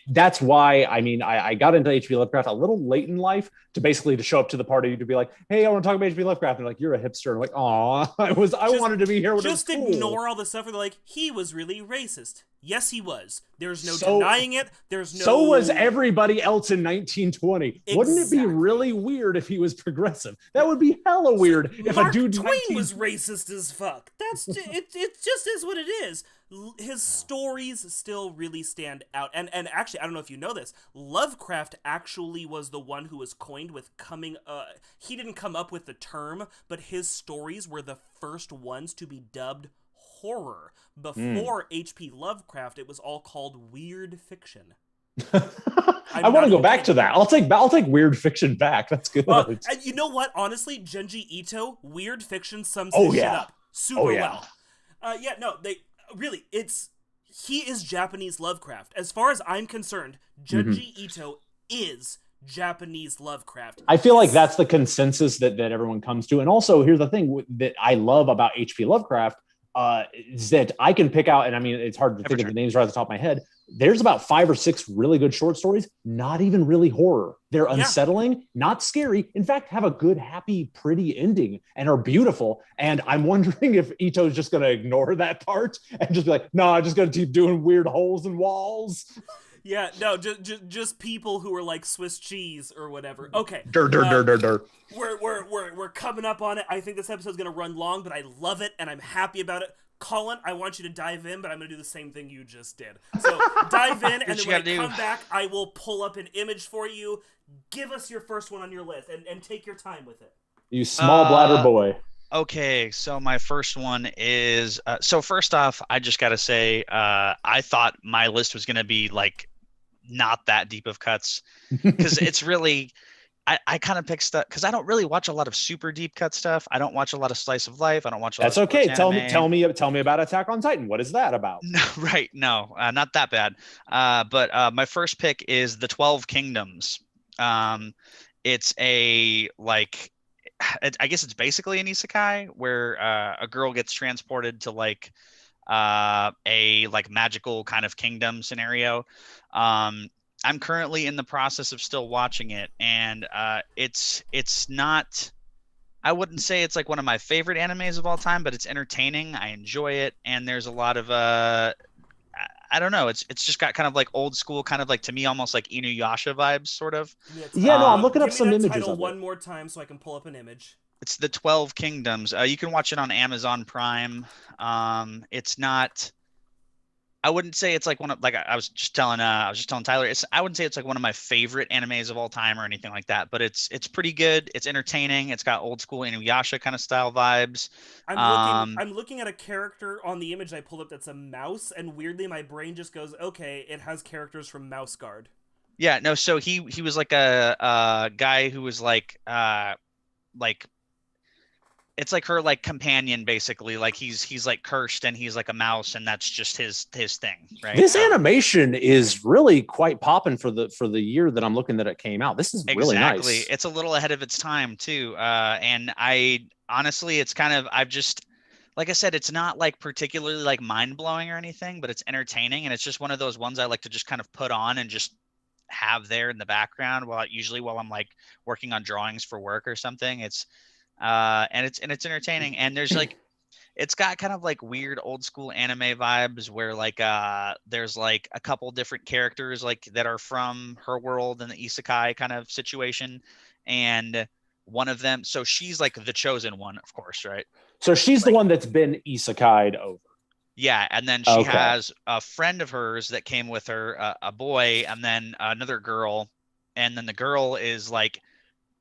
that's why, I mean, I got into H.P. Lovecraft a little late in life to show up to the party to be like, hey, I want to talk about H.P. Lovecraft. And they're like, you're a hipster. I'm like, aw, I wanted to be here when it was cool. Just ignore all the stuff where they're like, he was really racist. Yes, he was. There's no denying it. So was everybody else in 1920. Exactly. Wouldn't it be really weird if he was progressive? That would be hella weird if a dude... Mark Twain was racist as fuck. That's it just is what it is. His stories still really stand out. And actually, I don't know if you know this, Lovecraft actually was the one who was coined with coming... he didn't come up with the term, but his stories were the first ones to be dubbed horror. Before H.P. Lovecraft, it was all called weird fiction. I want to go back to that. I'll take weird fiction back. That's good. And you know what? Honestly, Junji Ito, weird fiction sums this shit up super well. He is Japanese Lovecraft. As far as I'm concerned, Junji Ito is Japanese Lovecraft. I feel like that's the consensus that everyone comes to. And also, here's the thing that I love about H.P. Lovecraft, is that I can pick out, and I mean, it's hard to think of the names right off the top of my head. There's about 5 or 6 really good short stories, not even really horror. They're unsettling, not scary. In fact, have a good, happy, pretty ending and are beautiful. And I'm wondering if Ito's just going to ignore that part and just be like, no, I'm just going to keep doing weird holes in walls. Yeah, no, just people who are like Swiss cheese or whatever. Okay. We're coming up on it. I think this episode's going to run long, but I love it and I'm happy about it. Colin, I want you to dive in, but I'm going to do the same thing you just did. So dive in, and then when I come back, I will pull up an image for you. Give us your first one on your list and take your time with it. You small bladder boy. Okay, so my first one is so first off, I just got to say I thought my list was going to be like not that deep of cuts because it's really I kind of pick stuff because I don't really watch a lot of super deep cut stuff. I don't watch a lot of slice of life. I don't watch a lot That's of okay. Tell me about Attack on Titan. What is that about? No, right. No, not that bad. But my first pick is The 12 Kingdoms. It's a I guess it's basically an isekai where a girl gets transported to like a like magical kind of kingdom scenario. I'm currently in the process of still watching it, and it's not, I wouldn't say it's like one of my favorite animes of all time, but it's entertaining. I enjoy it, and there's a lot of I don't know, it's just got kind of like old school, kind of like, to me, almost like Inuyasha vibes, sort of. Yeah, no, I'm looking up some images title of one more time so I can pull up an image. It's The 12 Kingdoms. You can watch it on Amazon Prime. It's not, I wouldn't say it's like one of like I was just telling Tyler. I wouldn't say it's like one of my favorite animes of all time or anything like that. But it's pretty good. It's entertaining. It's got old school Inuyasha kind of style vibes. I'm looking at a character on the image I pulled up that's a mouse, and weirdly my brain just goes, okay, it has characters from Mouse Guard. Yeah, no. So he was like a guy who was like it's like her like companion basically, like he's like cursed and he's like a mouse and that's just his thing, right? This animation is really quite popping for the year that I'm looking that it came out. This is really nice. It's a little ahead of its time too, and I honestly it's kind of I've just like I said, it's not like particularly like mind-blowing or anything, but it's entertaining and it's just one of those ones I like to just kind of put on and just have there in the background while I'm like working on drawings for work or something. It's and it's entertaining, and there's like it's got kind of like weird old school anime vibes where like there's like a couple different characters like that are from her world and the isekai kind of situation, and one of them, so she's like the chosen one, of course, right? So she's the one that's been isekai'd over. Yeah, and then she has a friend of hers that came with her, a boy, and then another girl, and then the girl is like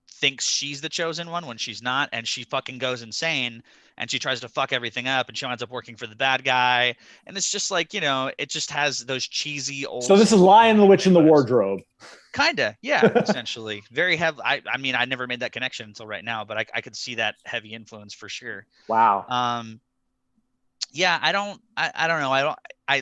thinks she's the chosen one when she's not, and she fucking goes insane and she tries to fuck everything up and she winds up working for the bad guy, and it's just like, you know, it just has those cheesy old. So this is Lion the Witch in the Wardrobe. Kinda, yeah. Essentially very heavy. I mean I never made that connection until right now, but I could see that heavy influence for sure. Wow. Yeah, I don't know.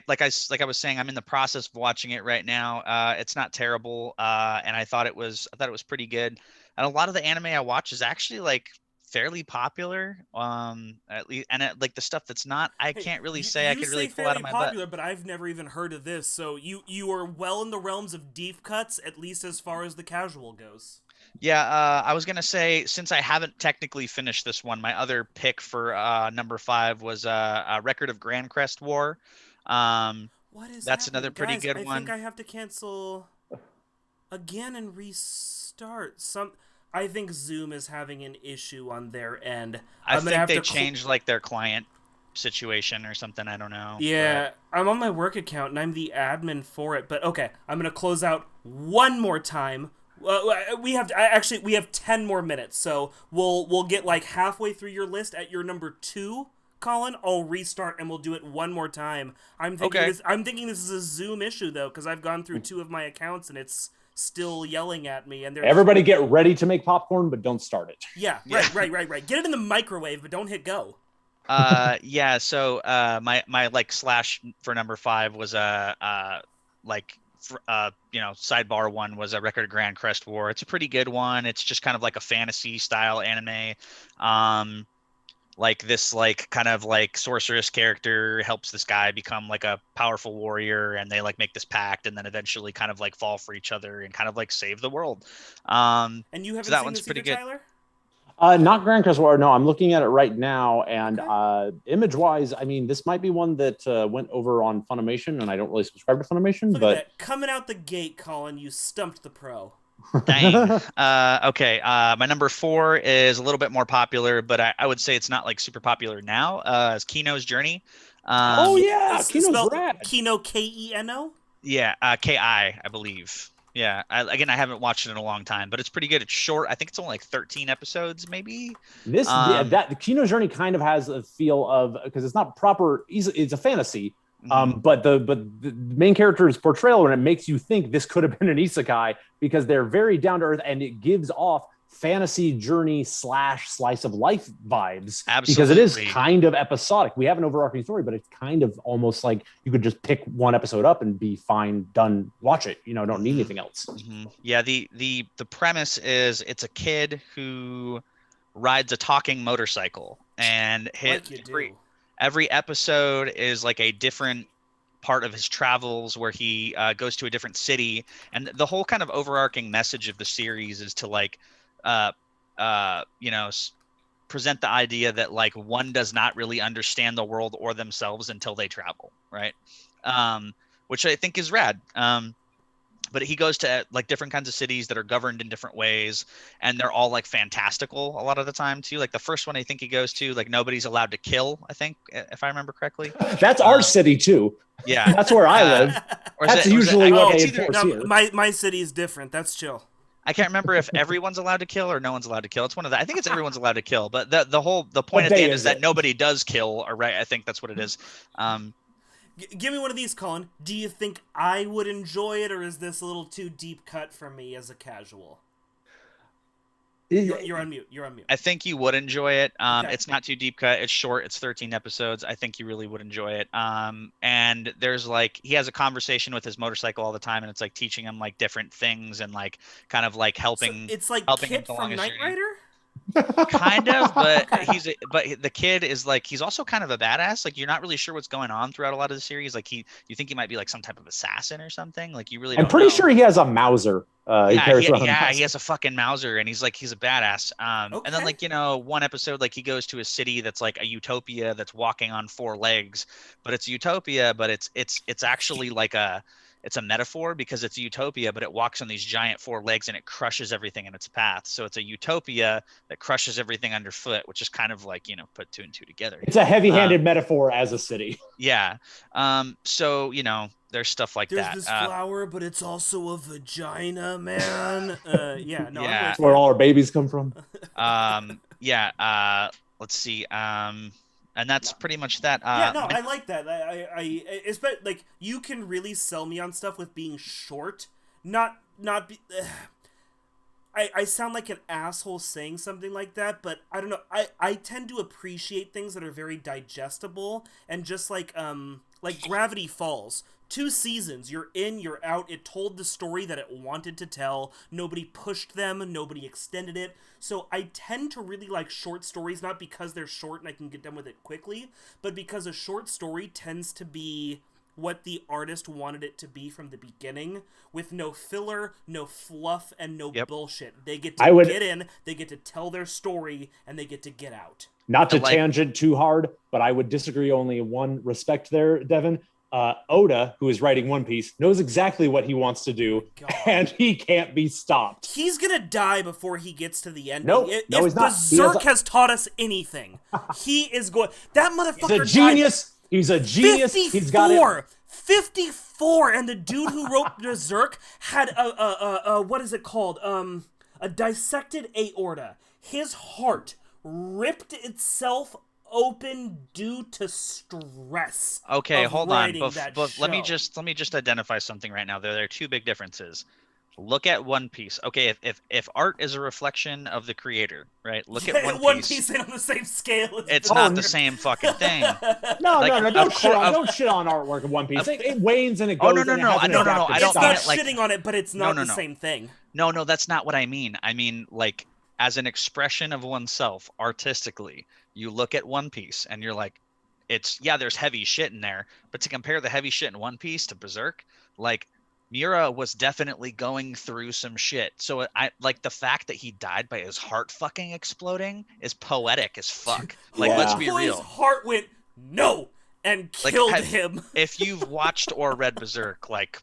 Like I was saying, I'm in the process of watching it right now. It's not terrible, and I thought it was pretty good. And a lot of the anime I watch is actually like fairly popular. At least, and like the stuff that's not, I can't really say I could really pull out of my popular, butt. but I've never even heard of this. So you are well in the realms of deep cuts, at least as far as the casual goes. Yeah, I was gonna say, since I haven't technically finished this one, my other pick for number 5 was a Record of Grand Crest War. What is that's happening? another pretty Guys, good I one. think I have to cancel again and restart. I think Zoom is having an issue on their end. I think they changed like their client situation or something. I don't know. Yeah, but I'm on my work account and I'm the admin for it. But okay, I'm gonna close out one more time. We have 10 more minutes, so we'll get like halfway through your list at your number 2, Colin. I'll restart and we'll do it one more time. I'm thinking this is a Zoom issue though, because I've gone through 2 of my accounts and it's still yelling at me. And everybody get ready to make popcorn, but don't start it. Yeah, right. Get it in the microwave, but don't hit go. Yeah. So my like slash for number 5 was sidebar one was a Record of Grand Crest War. It's a pretty good one. It's just kind of like a fantasy style anime. Like this like kind of like sorceress character helps this guy become like a powerful warrior, and they like make this pact and then eventually kind of like fall for each other and kind of like save the world. And you haven't so that seen one's this pretty either, good. Tyler? Not Grand Crest War. No, I'm looking at it right now, and image-wise, I mean, this might be one that went over on Funimation, and I don't really subscribe to Funimation. Look at that. Coming out the gate, Colin, you stumped the pro. Dang. Okay. My number 4 is a little bit more popular, but I would say it's not like super popular now. It's Kino's Journey. Oh yeah, Kino's rad. Kino, Keno. Yeah, Ki, I believe. Yeah, I haven't watched it in a long time, but it's pretty good. It's short. I think it's only like 13 episodes, maybe. The Kino's Journey kind of has a feel of, because it's not proper. It's a fantasy, but the main character's portrayal, and it makes you think this could have been an isekai because they're very down to earth, and it gives off fantasy journey / slice of life vibes. Absolutely. Because it is kind of episodic. We have an overarching story, but it's kind of almost like you could just pick one episode up and be fine, done, watch it. You know, don't need anything else. Yeah, the premise is it's a kid who rides a talking motorcycle, and every episode is like a different part of his travels where he goes to a different city, and the whole kind of overarching message of the series is to like present the idea that like one does not really understand the world or themselves until they travel, right? Which I think is rad. but he goes to like different kinds of cities that are governed in different ways, and they're all like fantastical a lot of the time too. Like the first one I think he goes to, like nobody's allowed to kill, I think, if I remember correctly. That's our city too. Yeah, that's where I live. That's usually what they enforce here. My city is different. That's chill. I can't remember if everyone's allowed to kill or no one's allowed to kill. It's one of the. I think it's everyone's allowed to kill, but the point at the end is that nobody does kill. Or right, I think that's what it is. Give me one of these, Colin. Do you think I would enjoy it, or is this a little too deep cut for me as a casual? You're on mute. You're on mute. I think you would enjoy it. Okay. It's not too deep cut. It's short. It's 13 episodes. I think you really would enjoy it. And there's like, he has a conversation with his motorcycle all the time, and it's like teaching him like different things and like kind of like helping. So it's like helping Kit from Knight Rider? Kind of, but Okay. but the kid is like, he's also kind of a badass. Like you're not really sure what's going on throughout a lot of the series. Like you think he might be like some type of assassin or something. Like you really don't I'm pretty know. sure he has a Mauser. He has a fucking Mauser, and he's a badass. And then Okay. like, you know, one episode, like he goes to a city that's like a utopia that's walking on 4 legs, but it's a utopia, but it's actually like it's a metaphor because it's a utopia, but it walks on these giant 4 legs and it crushes everything in its path. So it's a utopia that crushes everything underfoot, which is kind of like, you know, put 2 and 2 together. It's a heavy-handed metaphor as a city. Yeah. So, you know, there's stuff like There's that. this flower, but it's also a vagina, man. Yeah, no. Yeah. That's where all our babies come from. Let's see. And that's pretty much that. Yeah, no, I like that. I expect like you can really sell me on stuff with being short, not be. I sound like an asshole saying something like that, but I don't know. I tend to appreciate things that are very digestible, and just like Gravity Falls. 2 seasons, you're in, you're out. It told the story that it wanted to tell. Nobody pushed them, nobody extended it. So I tend to really like short stories, not because they're short and I can get done with it quickly, but because a short story tends to be what the artist wanted it to be from the beginning, with no filler, no fluff, and no bullshit. They get to get in, they get to tell their story, and they get to get out. Not to tangent too hard, but I would disagree only in one respect there, Devin. Oda, who is writing One Piece, knows exactly what he wants to do, and he can't be stopped. He's gonna die before he gets to the end. No, if he's not. Berserk has taught us anything, he is going. That motherfucker. He's a genius. He's a genius. 54, he's got it. 54, and the dude who wrote Berserk had a what is it called? A dissected aorta. His heart ripped itself open due to stress. Okay, hold on. But let me show. just identify something right now. There are 2 big differences. Look at One Piece. Okay, if art is a reflection of the creator, right? Look at One Piece. One Piece ain't on the same scale as It's not the same fucking thing. No, don't shit on artwork of One Piece. It wanes and it goes. No. I don't It's mean not it like shitting on it, but it's not the same thing. No, that's not what I mean. I mean, like, as an expression of oneself artistically, you look at One Piece and you're like, there's heavy shit in there, but to compare the heavy shit in One Piece to Berserk, like, Miura was definitely going through some shit. So I like the fact that he died by his heart fucking exploding is poetic as fuck. Like, let's be real. His heart went no and killed him. If you've watched or read Berserk, like,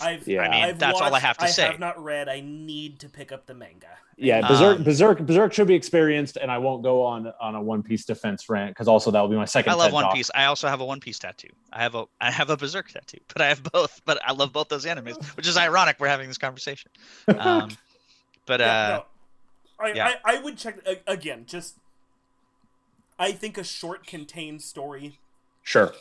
I've that's all I have to say. I have not read. I need to pick up the manga. Yeah, Berserk should be experienced, and I won't go on a One Piece defense rant because also that will be my second. I love TED One talk. Piece. I also have a One Piece tattoo. I have a Berserk tattoo, but I have both. But I love both those animes, which is ironic. We're having this conversation. I would check again. Just I think a short contained story. Sure.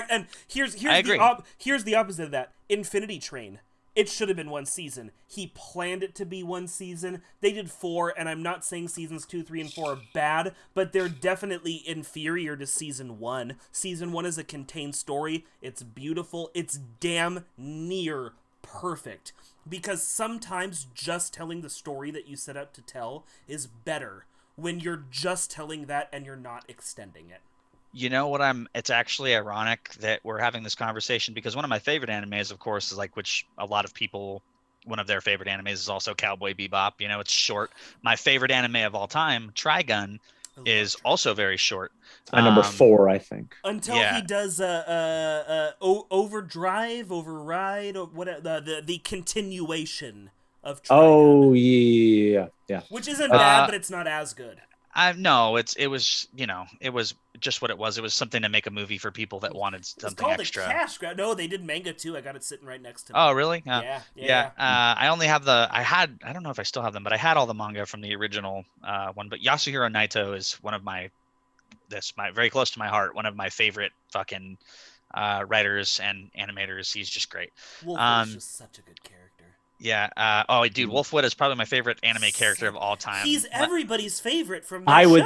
And here's the opposite of that. Infinity Train. It should have been 1 season. He planned it to be 1 season. They did 4, and I'm not saying seasons 2, 3, and 4 are bad, but they're definitely inferior to season 1. Season 1 is a contained story. It's beautiful. It's damn near perfect. Because sometimes just telling the story that you set out to tell is better when you're just telling that and you're not extending it. You know what it's actually ironic that we're having this conversation because one of my favorite animes, of course, is like, which a lot of people, one of their favorite animes is also Cowboy Bebop. You know, it's short. My favorite anime of all time, Trigun, is also very short. It's my number 4, I think. Until he does Overdrive, Override, or what the continuation of Trigun. Oh yeah. Which isn't bad, but it's not as good. No, it was just what it was. It was something to make a movie for people that wanted something extra. A cash grab. No, they did manga too. I got it sitting right next to me. Oh, really? Yeah. I only have I don't know if I still have them, but I had all the manga from the original one. But Yasuhiro Naito is one of my very close to my heart. One of my favorite fucking writers and animators. He's just great. Wolf is just such a good character. Yeah. Dude, Wolfwood is probably my favorite anime character of all time. He's everybody's favorite from that show.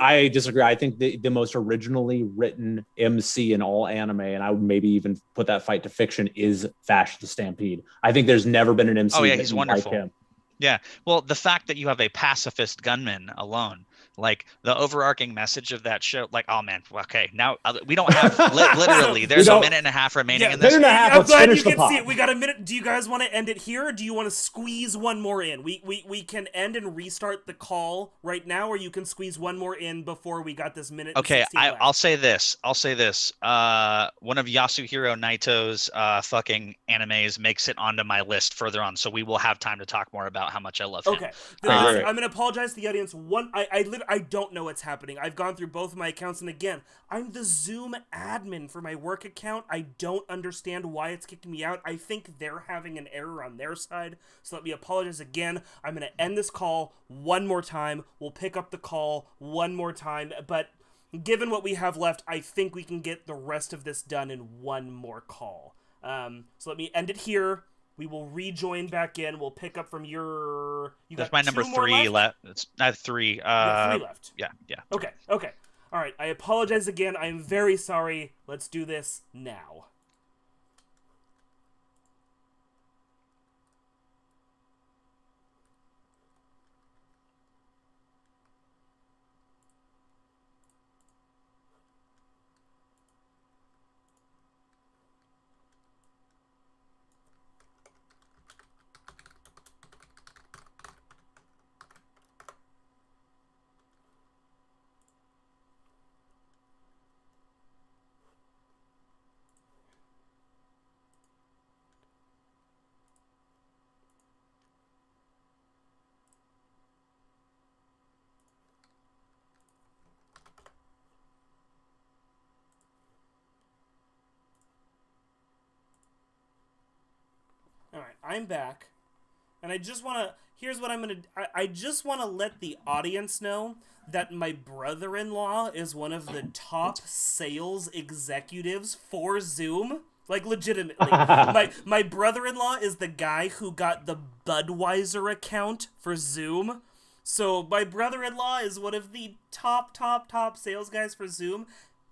I disagree. I think the most originally written MC in all anime, and I would maybe even put that fight to fiction, is Vash the Stampede. I think there's never been an MC he's wonderful. like him. Yeah. Well, the fact that you have a pacifist gunman alone, like the overarching message of that show, like, oh man, okay, now we don't have literally. There's a minute and a half remaining in this. I'm glad you can see it. We got a minute. Do you guys want to end it here, or do you want to squeeze one more in? We can end and restart the call right now, or you can squeeze one more in before we got this minute. Okay, I'll say this. One of Yasuhiro Naito's fucking animes makes it onto my list further on, so we will have time to talk more about how much I love him. Okay, I'm going to apologize to the audience. I don't know what's happening. I've gone through both of my accounts, and again, I'm the Zoom admin for my work account. I don't understand why it's kicking me out. I think they're having an error on their side, so let me apologize again. I'm going to end this call one more time. We'll pick up the call one more time, but given what we have left, I think we can get the rest of this done in one more call. So let me end it here. We will rejoin back in. We'll pick up from your. That's my number 3 left. It's not 3. 3 left. Yeah. Okay. All right. I apologize again. I am very sorry. Let's do this now. All right, I'm back, and I just want to. Here's what I'm gonna. I just want to let the audience know that my brother-in-law is one of the top sales executives for Zoom. Like, legitimately. my brother-in-law is the guy who got the Budweiser account for Zoom. So my brother-in-law is one of the top sales guys for Zoom.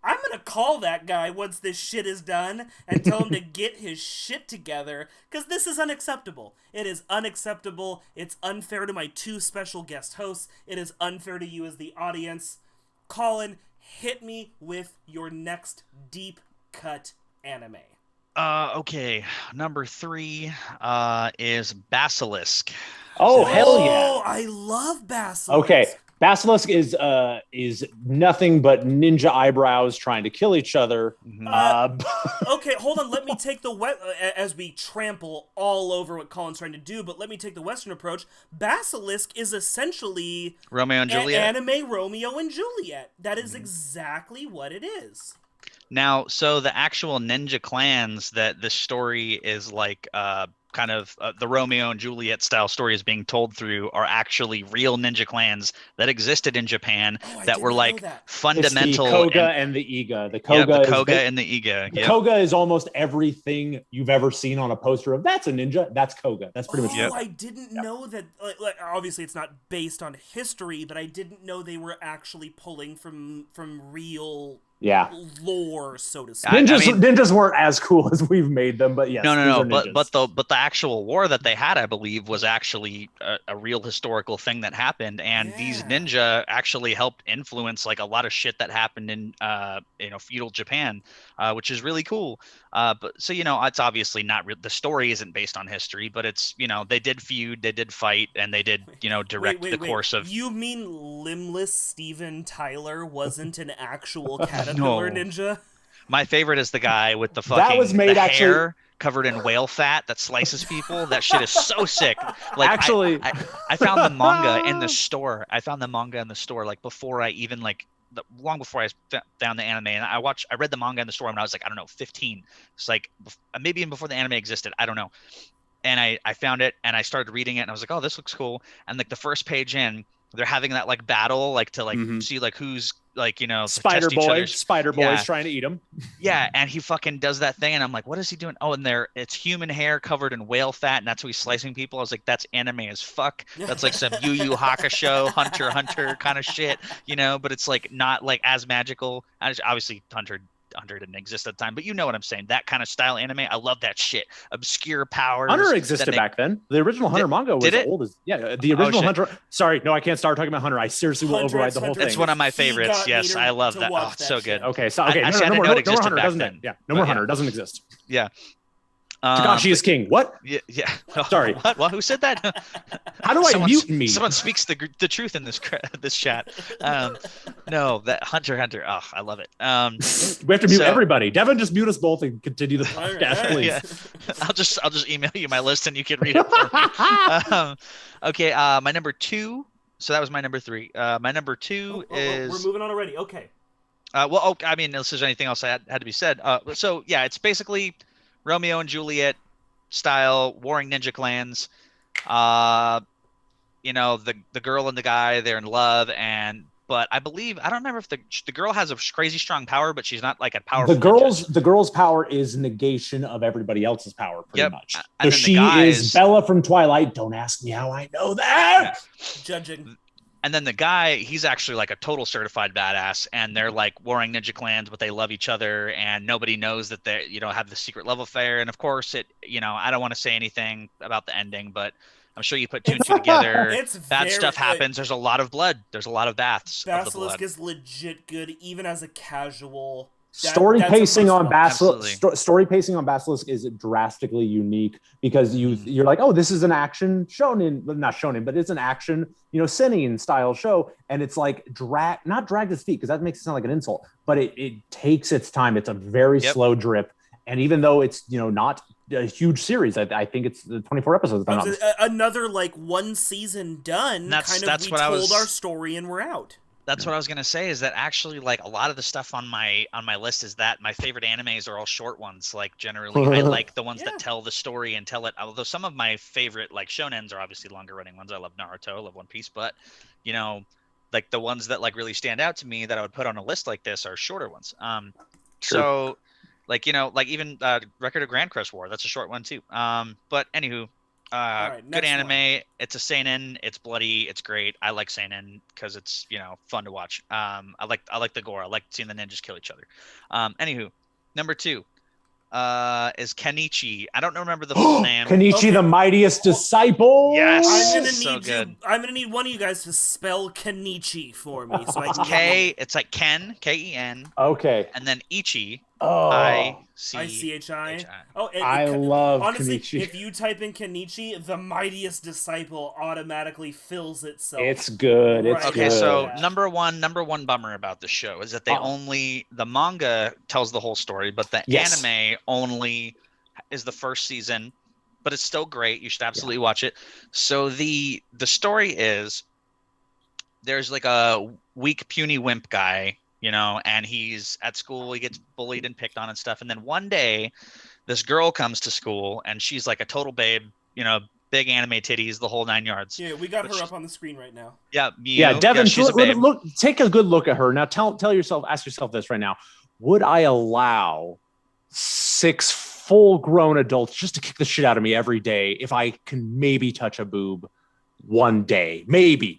I'm gonna call that guy once this shit is done and tell him to get his shit together, because this is unacceptable. It is unacceptable. It's unfair to my 2 special guest hosts. It is unfair to you as the audience. Colin, hit me with your next deep cut anime. Okay. Number 3 is Basilisk. Oh, hell yeah. Oh, I love Basilisk. Okay. Basilisk is nothing but ninja eyebrows trying to kill each other. Okay, hold on. Let me take as we trample all over what Colin's trying to do, but let me take the Western approach. Basilisk is essentially Romeo and Juliet. Anime Romeo and Juliet. That is exactly what it is. Now, so the actual ninja clans that this story is like kind of the Romeo and Juliet style story is being told through are actually real ninja clans that existed in Japan that were like fundamental. It's the Koga and the Iga. The Koga, and the Iga. The Koga is almost everything you've ever seen on a poster of that's a ninja. That's Koga. That's pretty much it. I didn't know that. Like, obviously, it's not based on history, but I didn't know they were actually pulling from real. Lore, so to speak. Ninjas weren't as cool as we've made them, but yes. No. But the actual war that they had, I believe, was actually a real historical thing that happened, and these ninja actually helped influence like a lot of shit that happened in feudal Japan, which is really cool. But so it's obviously not real. The story isn't based on history, but it's they did feud, they did fight, and they did direct the course of. You mean limbless Steven Tyler wasn't an actual caterpillar ninja? My favorite is the guy with the fucking that was made the actually hair covered in whale fat that slices people. That shit is so sick. Like actually, I found the manga in the store. Like before I even long before I found the anime, and I read the manga in the store when I was like, I don't know, 15. It's like maybe even before the anime existed. I don't know. And I found it and I started reading it and I was like, oh, this looks cool. And like the first page in, they're having that like battle, like to see like who's like Spider Boy's trying to eat him. Yeah, and he fucking does that thing, and I'm like, what is he doing? Oh, and it's human hair covered in whale fat, and that's how he's slicing people. I was like, that's anime as fuck. That's like some Yu Yu Hakusho, Hunter x Hunter kind of shit, but it's like not like as magical. Obviously, Hunter didn't exist at the time, but you know what I'm saying. That kind of style anime, I love that shit. Obscure powers. Hunter existed back then. The original Hunter manga was old as the original Hunter. Sorry, no, I can't start talking about Hunter. I seriously will override the whole thing. It's one of my favorites. Yes, I love that. Oh, it's so good. Okay, no more Hunter doesn't. Yeah, no more Hunter doesn't exist. Yeah. Takashi is king. What? Yeah. Sorry. What? Well, who said that? How do I mute me? Someone speaks the truth in this chat. No, that Hunter x Hunter. Oh, I love it. We have to mute everybody. Devin, just mute us both and continue the podcast, please. Yeah. I'll just email you my list and you can read it for me. Okay. My number 2. So that was my number 3. My number 2 is. We're moving on already. Okay. I mean, unless there's anything else that had to be said. So yeah, it's basically Romeo and Juliet style warring ninja clans. The girl and the guy, they're in love, but I don't remember if the girl has a crazy strong power, but she's not like a powerful. The girl's power is negation of everybody else's power, pretty much. So she is Bella from Twilight. Don't ask me how I know that. Yeah. Judging. And then the guy, he's actually like a total certified badass, and they're like warring ninja clans, but they love each other, and nobody knows that they, have the secret love affair. And of course, I don't want to say anything about the ending, but I'm sure you put 2 and 2 together. Bad stuff happens. There's a lot of blood. There's a lot of baths. Basilisk is legit good, even as a casual. Story pacing on Basilisk is drastically unique because you're like, oh, this is an action shonen, not shonen, but it's an action, seinen style show, and it's like not dragged its feet because that makes it sound like an insult, but it takes its time. It's a very slow drip, and even though it's not a huge series, I think it's 24 episodes. Another like one season done. We told our story and we're out. That's what I was gonna say. Is that actually like a lot of the stuff on my list is that my favorite animes are all short ones. Like generally, I like the ones that tell the story and tell it. Although some of my favorite like shonens are obviously longer running ones. I love Naruto, I love One Piece, but like the ones that like really stand out to me that I would put on a list like this are shorter ones. So like even Record of Grand Crest War, that's a short one too. But anywho. Good anime. One. It's a seinen. It's bloody. It's great. I like seinen because it's fun to watch. I like the gore. I like seeing the ninjas kill each other. Anywho, number 2 is Kenichi. I don't remember the full name. Kenichi, the mightiest disciple. Yes, I'm gonna need one of you guys to spell Kenichi for me. So it's K. It's like Ken, Ken. Okay. And then Ichi. ICHI. Oh, I love honestly, Kenichi. If you type in Kenichi, the mightiest disciple automatically fills itself. It's good. It's okay. Good. So number one bummer about the show is that the manga tells the whole story, but the anime only is the first season. But it's still great. You should absolutely watch it. So the story is there's like a weak, puny wimp guy. And he's at school, he gets bullied and picked on and stuff. And then one day, this girl comes to school, and she's like a total babe, big anime titties, the whole 9 yards. Yeah, we got her up on the screen right now. Yeah, Devin, she's a babe. Look, take a good look at her. Now ask yourself this right now. Would I allow 6 full-grown adults just to kick the shit out of me every day if I can maybe touch a boob one day? Maybe.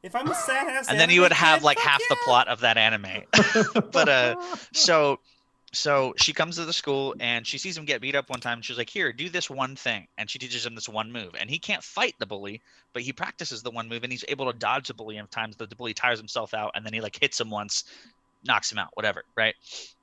If I'm a sad ass, and then you would have like half the plot of that anime. But so she comes to the school and she sees him get beat up one time. And she's like, "Here, do this one thing," and she teaches him this one move. And he can't fight the bully, but he practices the one move, and he's able to dodge the bully in times that the bully tires himself out, and then he like hits him once, knocks him out, whatever, right?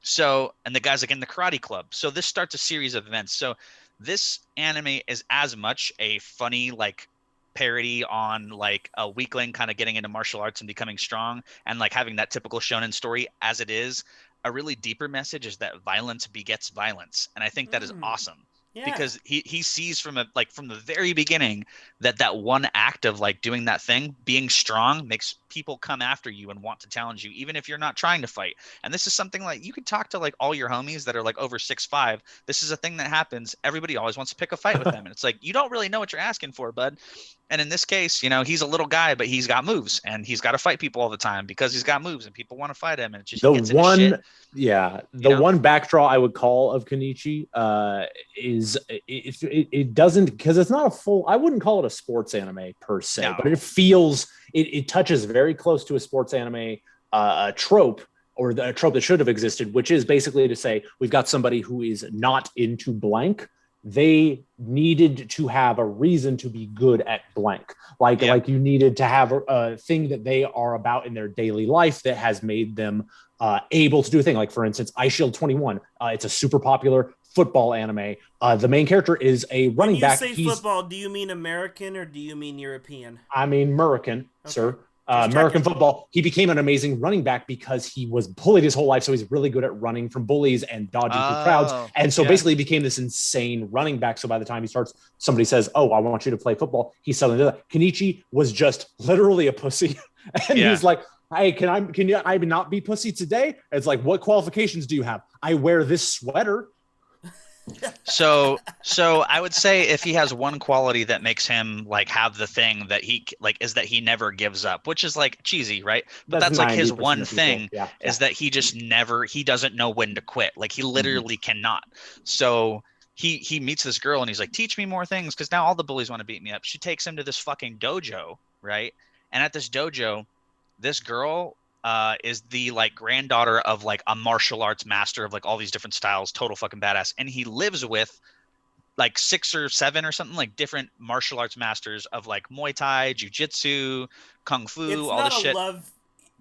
So, and the guy's like in the karate club. So this starts a series of events. So this anime is as much a funny like parody on like a weakling kind of getting into martial arts and becoming strong and like having that typical shonen story as it is. A really deeper message is that violence begets violence, and I think that is awesome. Yeah. Because he sees from the very beginning that one act of like doing that thing, being strong, makes people come after you and want to challenge you, even if you're not trying to fight. And this is something like you could talk to like all your homies that are like over 6'5". This is a thing that happens. Everybody always wants to pick a fight with them, and it's like you don't really know what you're asking for, bud. And in this case, you know, he's a little guy, but he's got moves, and he's got to fight people all the time because he's got moves, and people want to fight him. And it's just the gets one, shit, the one backdraw I would call of Kenichi is it doesn't, because it's not a full. I wouldn't call it a sports anime per se, but it feels it touches very close to a sports anime trope, or the trope that should have existed, which is basically to say we've got somebody who is not into blank. They needed to have a reason to be good at blank. Like you needed to have a thing that they are about in their daily life that has made them able to do a thing. Like, for instance, Ice Shield 21. It's a super popular football anime. The main character is a running back. When you say football, do you mean American or do you mean European? I mean American, sir. American football. He became an amazing running back because he was bullied his whole life. So he's really good at running from bullies and dodging through crowds. And so basically he became this insane running back. So by the time he starts, somebody says, "Oh, I want you to play football." He suddenly does that. Kenichi was just literally a pussy. And he's like, "Hey, can I not be pussy today?" It's like, "What qualifications do you have?" "I wear this sweater." So I would say if he has one quality that makes him like have the thing that he like is that he never gives up, which is like cheesy, right? But that's like his one thing is that he just he doesn't know when to quit. Like he literally cannot. So he meets this girl and he's like, "Teach me more things," because now all the bullies want to beat me up. She takes him to this fucking dojo, right? And at this dojo, this girl is the like granddaughter of like a martial arts master of like all these different styles, total fucking badass. And he lives with like 6 or 7 or something like different martial arts masters of like Muay Thai, Jiu-Jitsu, Kung Fu, all this shit.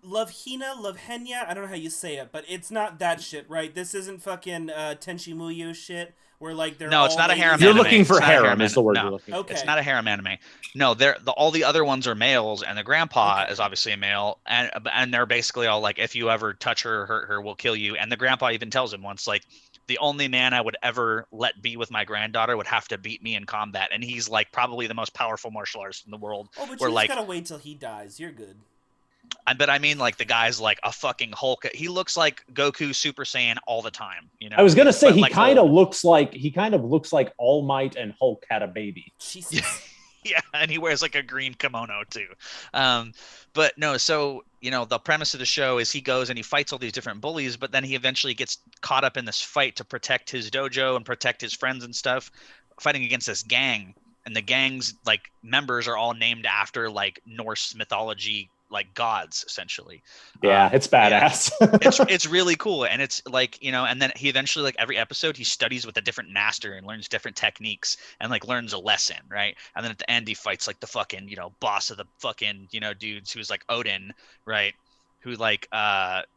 Love Henya, I don't know how you say it, but it's not that shit, right? This isn't fucking Tenchi Muyo shit. Where like they're it's not a harem. You're looking for harem is the word you're looking for. Okay. It's not a harem anime. No, all the other ones are males, and the grandpa is obviously a male, and they're basically all like, "If you ever touch her or hurt her, we'll kill you." And the grandpa even tells him once, like, "The only man I would ever let be with my granddaughter would have to beat me in combat," and he's like probably the most powerful martial artist in the world. Oh, but you just gotta wait till he dies. You're good. But I mean, like, the guy's like a fucking Hulk. He looks like Goku Super Saiyan all the time. You know. I was gonna say he kind of looks like All Might and Hulk had a baby. Jesus. Yeah, and he wears like a green kimono too. But no, so you know, the premise of the show is he goes and he fights all these different bullies, but then he eventually gets caught up in this fight to protect his dojo and protect his friends and stuff, fighting against this gang. And the gang's like members are all named after like Norse mythology, like gods, essentially. Yeah, it's badass. It's really cool. And it's like, you know, and then he eventually, like, every episode he studies with a different master and learns different techniques and like learns a lesson, right? And then at the end he fights like the fucking, you know, boss of the fucking, you know, dudes, who's like Odin, right? Who like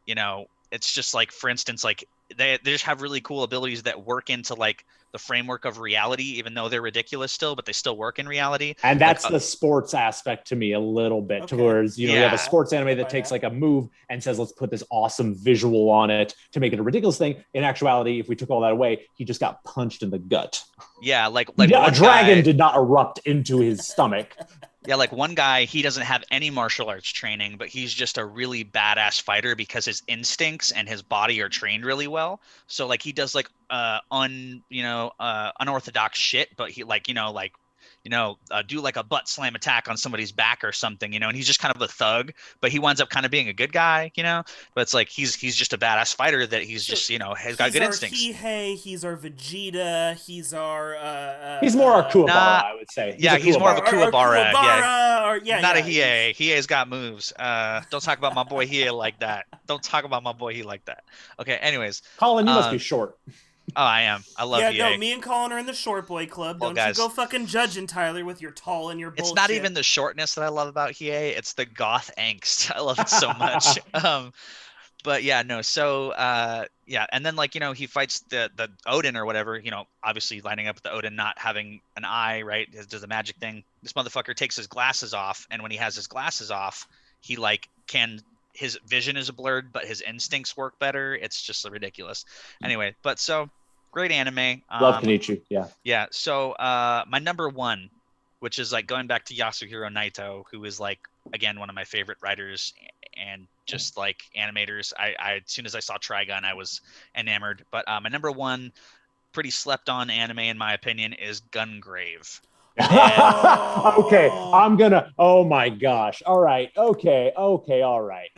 you know, it's just like, for instance, like they just have really cool abilities that work into like the framework of reality, even though they're ridiculous still, but they still work in reality. And that's like, the sports aspect to me a little bit, towards, you know, you have a sports anime that takes like a move and says, "Let's put this awesome visual on it to make it a ridiculous thing." In actuality, if we took all that away, he just got punched in the gut. Yeah, like a dragon did not erupt into his stomach. Yeah, like one guy, he doesn't have any martial arts training, but he's just a really badass fighter because his instincts and his body are trained really well. So like he does like unorthodox shit, but he like, do like a butt slam attack on somebody's back or something, you know, and he's just kind of a thug, but he winds up kind of being a good guy, you know, but it's like he's just a badass fighter that he's just, you know, has got good instincts. He's our Vegeta, he's our he's more our Kuwabara, I would say. He's more of a Kuwabara. Not a Hiei. Hiei's got moves. Don't talk about my boy Hiei like that. Don't talk about my boy Hiei like that. Okay, anyways. Colin, you must be short. Oh, I am. I love Hiei. No, me and Colin are in the short boy club. Don't you go fucking judging Tyler with your tall and your bullshit. It's not even the shortness that I love about Hiei. It's the goth angst. I love it so much. But yeah, no. So yeah, and then like he fights the Odin or whatever. Obviously lining up with the Odin not having an eye, right? Does the magic thing. This motherfucker takes his glasses off, and when he has his glasses off, he like can his vision is blurred, but his instincts work better. It's just ridiculous. Anyway, but so great anime. Love Kenichi. Yeah. Yeah. So my number one, which is like going back to Yasuhiro Naito, who is like again one of my favorite writers and just like animators. I as soon as I saw Trigun, I was enamored. But my number one, pretty slept on anime in my opinion, is Gungrave. Okay, I'm gonna. Oh my gosh! All right. Okay. All right.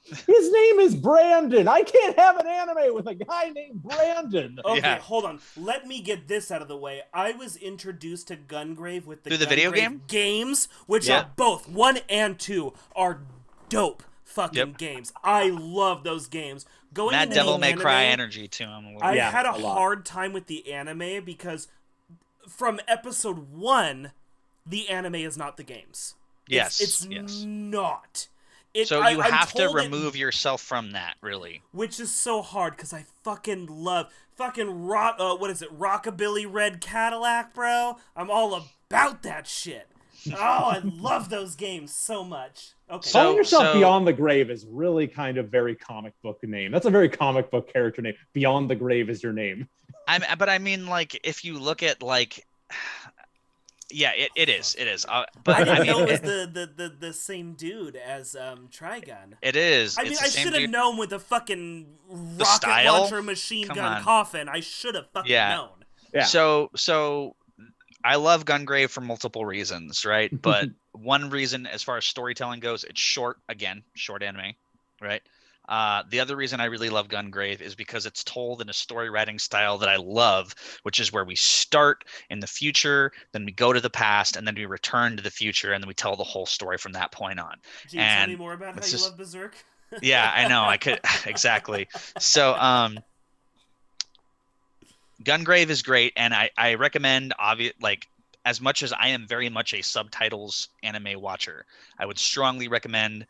His name is Brandon. I can't have an anime with a guy named Brandon. Okay, yeah. Hold on. Let me get this out of the way. I was introduced to Gungrave with the video game games, which are both 1 and 2 are dope fucking games. I love those games. That Devil May Cry energy to him. I had a hard time with the anime because from episode 1, the anime is not the games. Yes, it's not. So you have to remove yourself from that, really. Which is so hard, because I fucking love Rockabilly Red Cadillac, bro? I'm all about that shit. Oh, I love those games so much. Okay. Calling yourself Beyond the Grave is really kind of very comic book name. That's a very comic book character name. Beyond the Grave is your name. But I mean, like, if you look at, like... Yeah, it is. But I didn't know it was the same dude as Trigun. It is. I mean, I should have known with a fucking rocket launcher machine gun coffin. I should have fucking known. Yeah. So I love Gungrave for multiple reasons, right? But one reason, as far as storytelling goes, it's short. Again, short anime, right? The other reason I really love Gungrave is because it's told in a story writing style that I love, which is where we start in the future, then we go to the past, and then we return to the future, and then we tell the whole story from that point on. Can you tell me more about how you love Berserk? Yeah, I know. I could exactly. So, Gungrave is great, and I recommend as much as I am very much a subtitles anime watcher, I would strongly recommend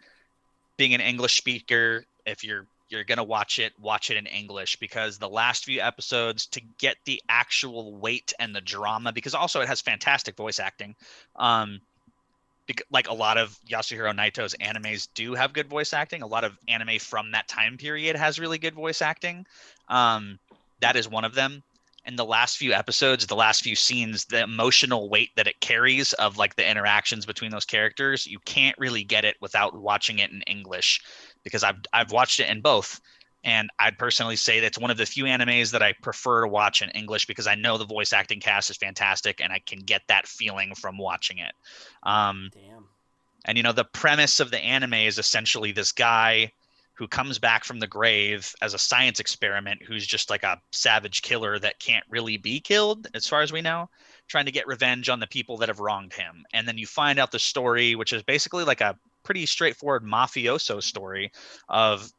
being an English speaker. If you're gonna watch it in English, because the last few episodes, to get the actual weight and the drama, because also it has fantastic voice acting. Like a lot of Yasuhiro Naito's animes do have good voice acting. A lot of anime from that time period has really good voice acting. That is one of them. And the last few episodes, the last few scenes, the emotional weight that it carries of like the interactions between those characters, you can't really get it without watching it in English, because I've watched it in both. And I'd personally say that's one of the few animes that I prefer to watch in English, because I know the voice acting cast is fantastic and I can get that feeling from watching it. Damn. And, the premise of the anime is essentially this guy who comes back from the grave as a science experiment, who's just like a savage killer that can't really be killed, as far as we know, trying to get revenge on the people that have wronged him. And then you find out the story, which is basically like a pretty straightforward mafioso story of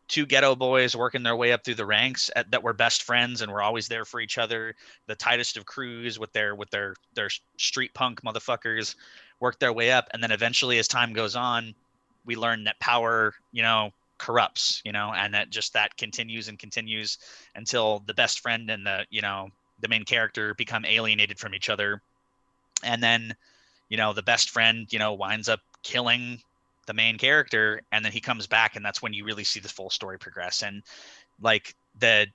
two ghetto boys working their way up through the ranks that were best friends and were always there for each other. The tightest of crews with their street punk motherfuckers work their way up. And then eventually, as time goes on, we learn that power, corrupts, and that continues and continues until the best friend and the main character become alienated from each other. And then, the best friend, winds up killing the main character, and then he comes back, and that's when you really see the full story progress. And like the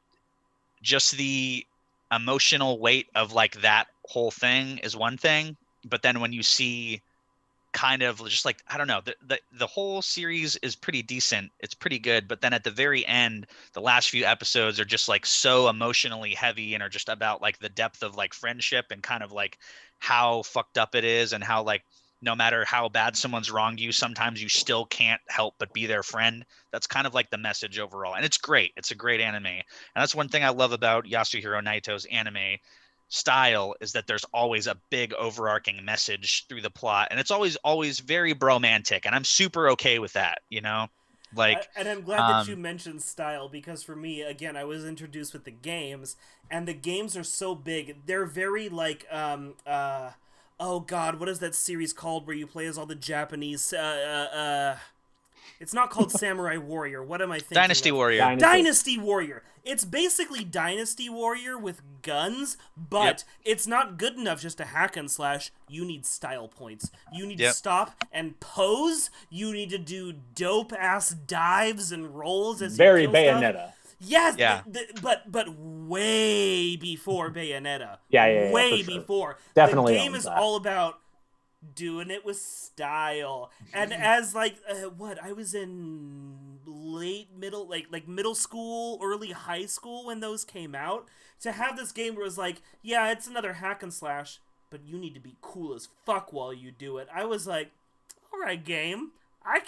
emotional weight of like that whole thing is one thing, but then when you see kind of just like, I don't know, the whole series is pretty decent, it's pretty good, but then at the very end, the last few episodes are just like so emotionally heavy and are just about like the depth of like friendship and kind of like how fucked up it is, and how like no matter how bad someone's wronged you, sometimes you still can't help but be their friend. That's kind of like the message overall, and it's great. It's a great anime, and that's one thing I love about Yasuhiro Naito's anime style, is that there's always a big overarching message through the plot, and it's always very bromantic, and I'm super okay with that, like. And I'm glad that you mentioned style, because for me, again, I was introduced with the games, and the games are so big. They're very like oh god, what is that series called where you play as all the Japanese It's not called Samurai Warrior. What am I thinking? Dynasty Warrior. Dynasty Warrior. It's basically Dynasty Warrior with guns, but it's not good enough just to hack and slash. You need style points. You need to stop and pose. You need to do dope-ass dives and rolls as very you kill Bayonetta. Stuff. Yes, but way before Bayonetta. Yeah, way for sure. before. Definitely the game is all about doing it with style. And as like I was in middle school, early high school when those came out, to have this game where it was like, yeah, it's another hack and slash, but you need to be cool as fuck while you do it. I was like, all right, game, I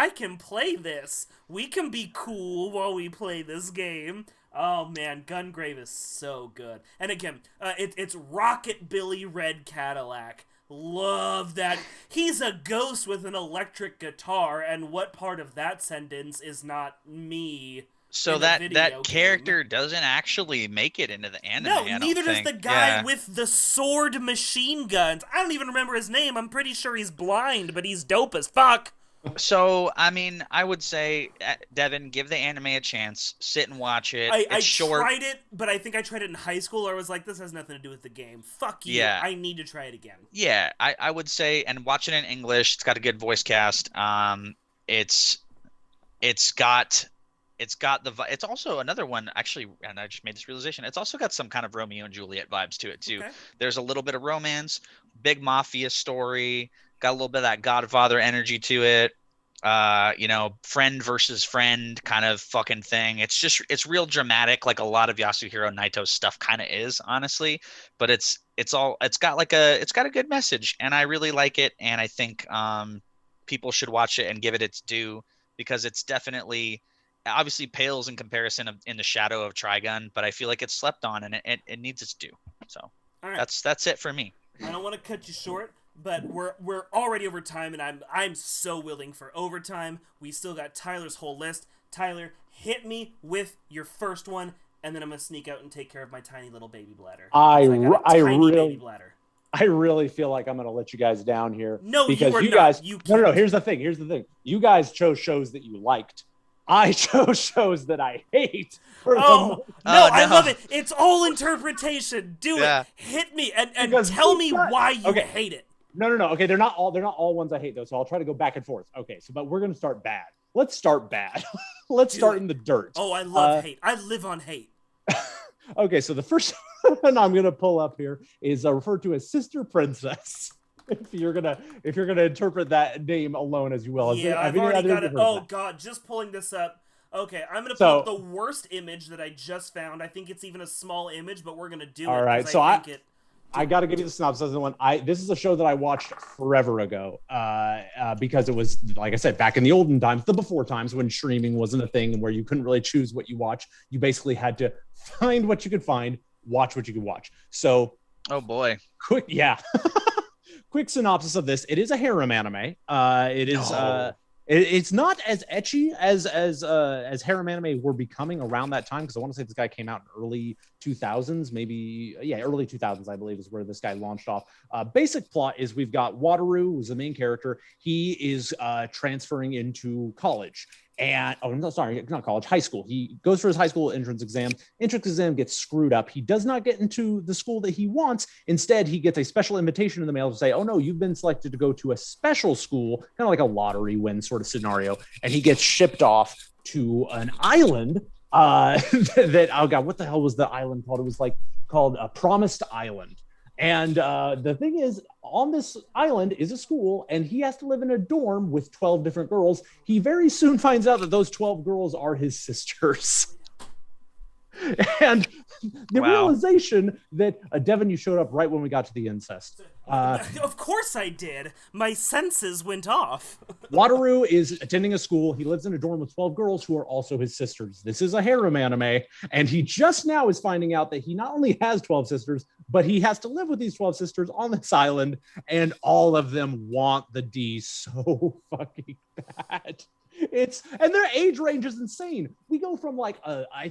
can play this. We can be cool while we play this game. Oh man, Gungrave is so good. And again, it's Rocket Billy Red Cadillac. Love that. He's a ghost with an electric guitar, and what part of that sentence is not me? So that character doesn't actually make it into the anime. No, neither does the guy with the sword machine guns. I don't even remember his name. I'm pretty sure he's blind, but he's dope as fuck. So, I mean, I would say, Devin, give the anime a chance. Sit and watch it. I tried it, but I think I tried it in high school, or I was like, this has nothing to do with the game. Fuck you. Yeah. I need to try it again. Yeah, I would say, and watch it in English. It's got a good voice cast. It's also another one, actually, and I just made this realization. It's also got some kind of Romeo and Juliet vibes to it, too. Okay. There's a little bit of romance, big mafia story, got a little bit of that Godfather energy to it. Friend versus friend kind of fucking thing. It's real dramatic, like a lot of Yasuhiro Naito's stuff kind of is, honestly. But it's got a good message, and I really like it. And I think people should watch it and give it its due, because it's definitely obviously pales in comparison in the shadow of Trigun, but I feel like it's slept on, and it needs its due. So all right. That's it for me. I don't want to cut you short, but we're already over time, and I'm so willing for overtime. We still got Tyler's whole list. Tyler, hit me with your first one, and then I'm gonna sneak out and take care of my tiny little baby bladder. I really feel like I'm gonna let you guys down here. No, because you guys. No. Here's the thing. You guys chose shows that you liked. I chose shows that I hate. No, I love it. It's all interpretation. Do it. Hit me and tell me why you hate it. No. Okay, they're not all ones I hate though. So I'll try to go back and forth. Okay, but we're gonna start bad. Let's start bad. Let's start in the dirt. Oh, I love hate. I live on hate. Okay, so the first one I'm gonna pull up here is referred to as Sister Princess. If you're gonna interpret that name alone as you will. Yeah, I've already got it. Oh God, just pulling this up. Okay, I'm gonna pull up the worst image that I just found. I think it's even a small image, but we're gonna do it. All right, so I got to give you the synopsis of the one. This is a show that I watched forever ago because it was, like I said, back in the olden times, the before times when streaming wasn't a thing and where you couldn't really choose what you watch. You basically had to find what you could find, watch what you could watch. So, oh boy, quick synopsis of this. It is a harem anime. It is. It's not as ecchi as harem anime were becoming around that time, because I want to say this guy came out in early 2000s, early 2000s, I believe, is where this guy launched off. Basic plot is we've got Wataru, who's the main character. He is transferring into college. And not college, high school. He goes for his high school entrance exam. Entrance exam gets screwed up. He does not get into the school that he wants. Instead, he gets a special invitation in the mail to say, oh no, you've been selected to go to a special school, kind of like a lottery win sort of scenario. And he gets shipped off to an island oh God, what the hell was the island called? It was called a Promised Island. And the thing is, on this island is a school, and he has to live in a dorm with 12 different girls. He very soon finds out that those 12 girls are his sisters. And the realization that, Devin, you showed up right when we got to the incest. Of course I did. My senses went off. Wataru is attending a school. He lives in a dorm with 12 girls who are also his sisters. This is a harem anime, and he just now is finding out that he not only has 12 sisters, but he has to live with these 12 sisters on this island, and all of them want the D so fucking bad. And their age range is insane. We go from I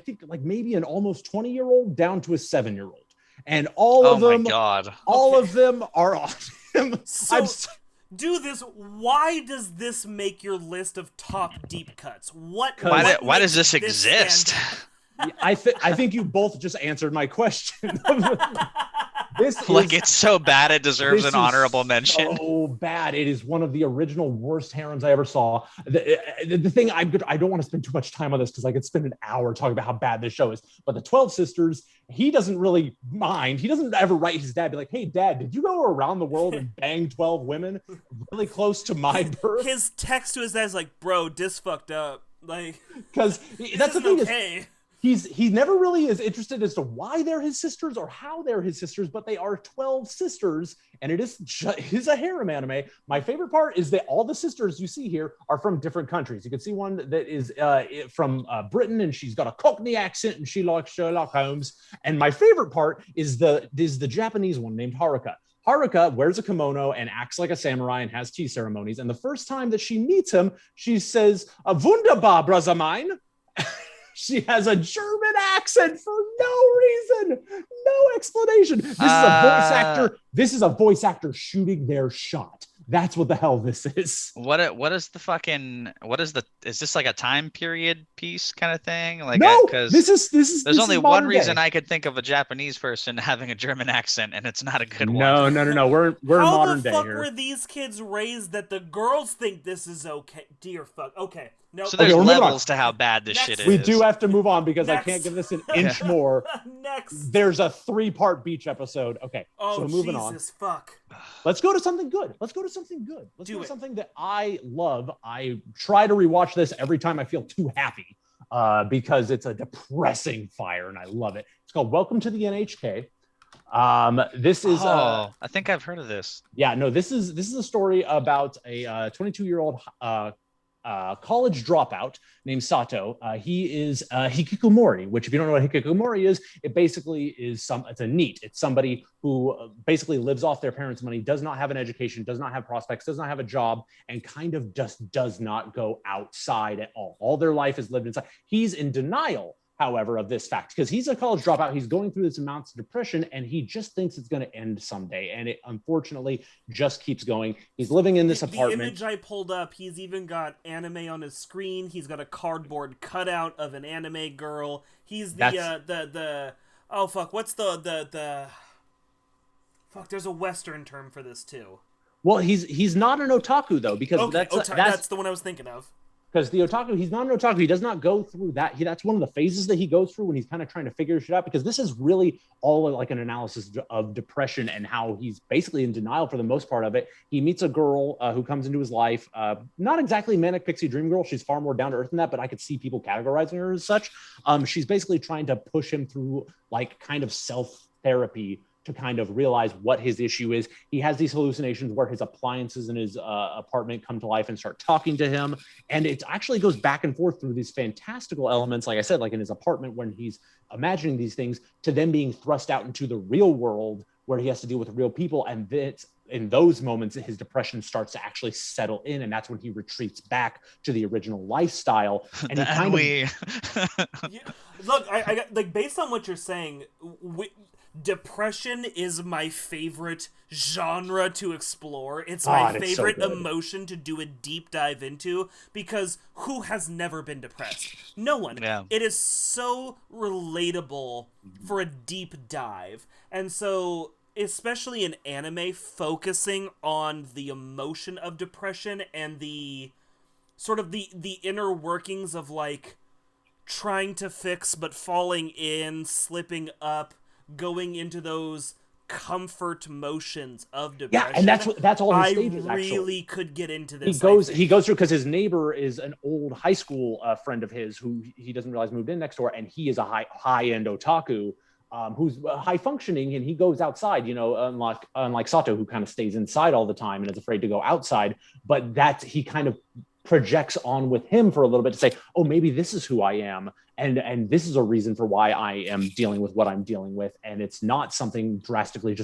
think maybe an almost 20-year-old down to a 7-year-old. And all of them, of them are on him. So, do this. Why does this make your list of top deep cuts? Why does this exist? I think you both just answered my question. It's so bad it deserves an honorable mention. So bad. It is one of the original worst harems I ever saw. The thing, I don't want to spend too much time on this because I could spend an hour talking about how bad this show is. But the 12 Sisters, he doesn't really mind. He doesn't ever write his dad, be like, hey, Dad, did you go around the world and bang 12 women really close to my birth? His text to his dad is like, bro, this fucked up. Like, because that's the thing okay. He never really is interested as to why they're his sisters or how they're his sisters, but they are 12 sisters, and it is a harem anime. My favorite part is that all the sisters you see here are from different countries. You can see one that is from Britain, and she's got a Cockney accent, and she likes Sherlock Holmes. And my favorite part is the Japanese one named Haruka. Haruka wears a kimono and acts like a samurai and has tea ceremonies. And the first time that she meets him, she says, "Wunderbar, brother mine." She has a German accent for no reason, no explanation. This is a voice actor shooting their shot. That's what the hell this is. Is this like a time period piece kind of thing? Like, no, because there's only one reason I could think of a Japanese person having a German accent, and it's not a good one. No. We're modern day here. How the fuck were these kids raised that the girls think this is okay? Dear fuck. Okay. No. So there's levels to how bad this shit is. We do have to move on because I can't give this an inch more. Next. There's a 3-part beach episode. Okay. Oh, so moving on. Fuck. Let's go to something good. Let's go to something that I love. I try to rewatch this every time I feel too happy because it's a depressing fire and I love it. It's called Welcome to the NHK. This is I think I've heard of this. Yeah, no, this is a story about a 22-year-old college dropout named Sato. He is hikikomori, which if you don't know what hikikomori is, it basically is it's a NEET. It's somebody who basically lives off their parents' money, does not have an education, does not have prospects, does not have a job, and kind of just does not go outside at all. All their life is lived inside. He's in denial, however, of this fact, because he's a college dropout. He's going through this amounts of depression, and he just thinks it's going to end someday. And it unfortunately just keeps going. He's living in this apartment. The image I pulled up, he's even got anime on his screen. He's got a cardboard cutout of an anime girl. He's oh fuck, what's the fuck? There's a Western term for this too. Well, he's not an otaku though, because that's the one I was thinking of. Because the otaku, he's not an otaku. He does not go through that. That's one of the phases that he goes through when he's kind of trying to figure shit out. Because this is really all like an analysis of depression and how he's basically in denial for the most part of it. He meets a girl who comes into his life. Not exactly manic pixie dream girl. She's far more down to earth than that. But I could see people categorizing her as such. She's basically trying to push him through like kind of self therapy to kind of realize what his issue is. He has these hallucinations where his appliances in his apartment come to life and start talking to him. And it actually goes back and forth through these fantastical elements, like I said, like in his apartment when he's imagining these things, to them being thrust out into the real world where he has to deal with real people. And it's in those moments that his depression starts to actually settle in. And that's when he retreats back to the original lifestyle. And he kind of... Yeah. Look, I got, like, based on what you're saying, depression is my favorite genre to explore. It's my favorite emotion to do a deep dive into, because who has never been depressed? No one. Yeah. It is so relatable for a deep dive. And so, especially in anime, focusing on the emotion of depression and the sort of the inner workings of like trying to fix but falling in, slipping up, going into those comfort motions of depression. Yeah, and that's all his stages. I really could get into this. He goes through because his neighbor is an old high school friend of his who he doesn't realize moved in next door, and he is a high-end otaku who's high functioning, and he goes outside. You know, unlike Sato, who kind of stays inside all the time and is afraid to go outside. But that he kind of projects on with him for a little bit to say, oh, maybe this is who I am. And this is a reason for why I am dealing with what I'm dealing with. And it's not something drastically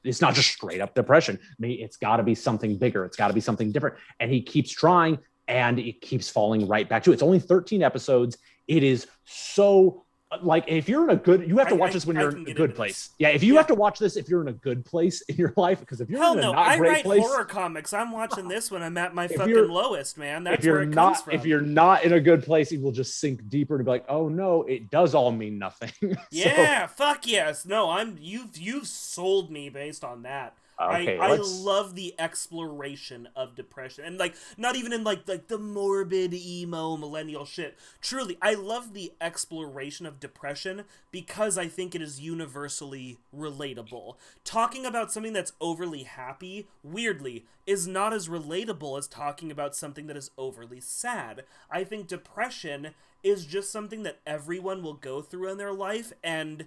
it's not just straight up depression. It's got to be something bigger. It's got to be something different. And he keeps trying, and it keeps falling right back to it. It's only 13 episodes. It is so like if you're in a good, you have to watch this when you're in a good place. Yeah, if you have to watch this if you're in a good place in your life, because if you're in a not great place, horror comics. I'm watching this when I'm at my fucking lowest, man. That's where it comes from. If you're not in a good place, you will just sink deeper to be like, oh no, it does all mean nothing. Yeah, fuck yes. No, you've sold me based on that. Okay, I love the exploration of depression, and like not even in like the morbid emo millennial shit. Truly, I love the exploration of depression because I think it is universally relatable. Talking about something that's overly happy, weirdly, is not as relatable as talking about something that is overly sad. I think depression is just something that everyone will go through in their life, and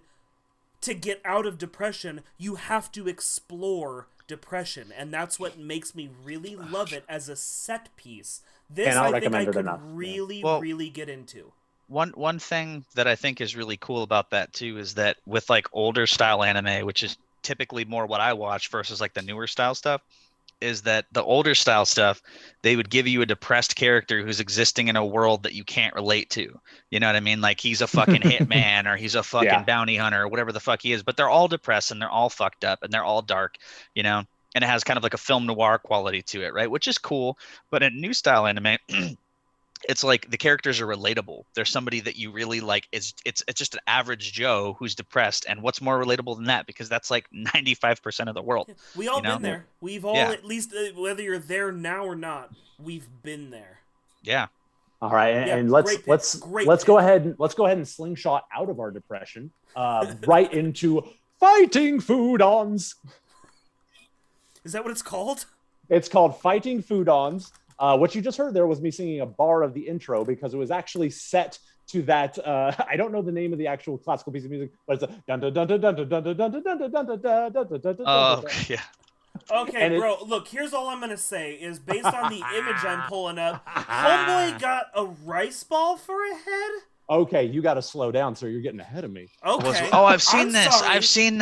to get out of depression, you have to explore depression, and that's what makes me really love it as a set piece. This I think I could really get into. One thing that I think is really cool about that too is that with like older style anime, which is typically more what I watch versus like the newer style stuff, is that the older style stuff, they would give you a depressed character who's existing in a world that you can't relate to. You know what I mean? Like he's a fucking hitman or he's a fucking bounty hunter or whatever the fuck he is, but they're all depressed and they're all fucked up and they're all dark, you know, and it has kind of like a film noir quality to it, right? Which is cool. But in new style anime, it's like the characters are relatable. There's somebody that you really like. It's just an average Joe who's depressed, and what's more relatable than that? Because that's like 95% of the world. We all been there. We've all at least whether you're there now or not, we've been there. Yeah. All right, and let's go ahead and slingshot out of our depression, right into fighting foodons. Is that what it's called? It's called Fighting Foodons. What you just heard there was me singing a bar of the intro because it was actually set to that. I don't know the name of the actual classical piece of music, but it's a dun dun dun dun dun dun dun dun dun dun dun dun dun dun. Oh yeah. Okay, bro. Look, here's all I'm gonna say is based on the image I'm pulling up. Homeboy got a rice ball for a head. Okay, you got to slow down, sir. You're getting ahead of me. Okay. Oh, I've seen this. I've seen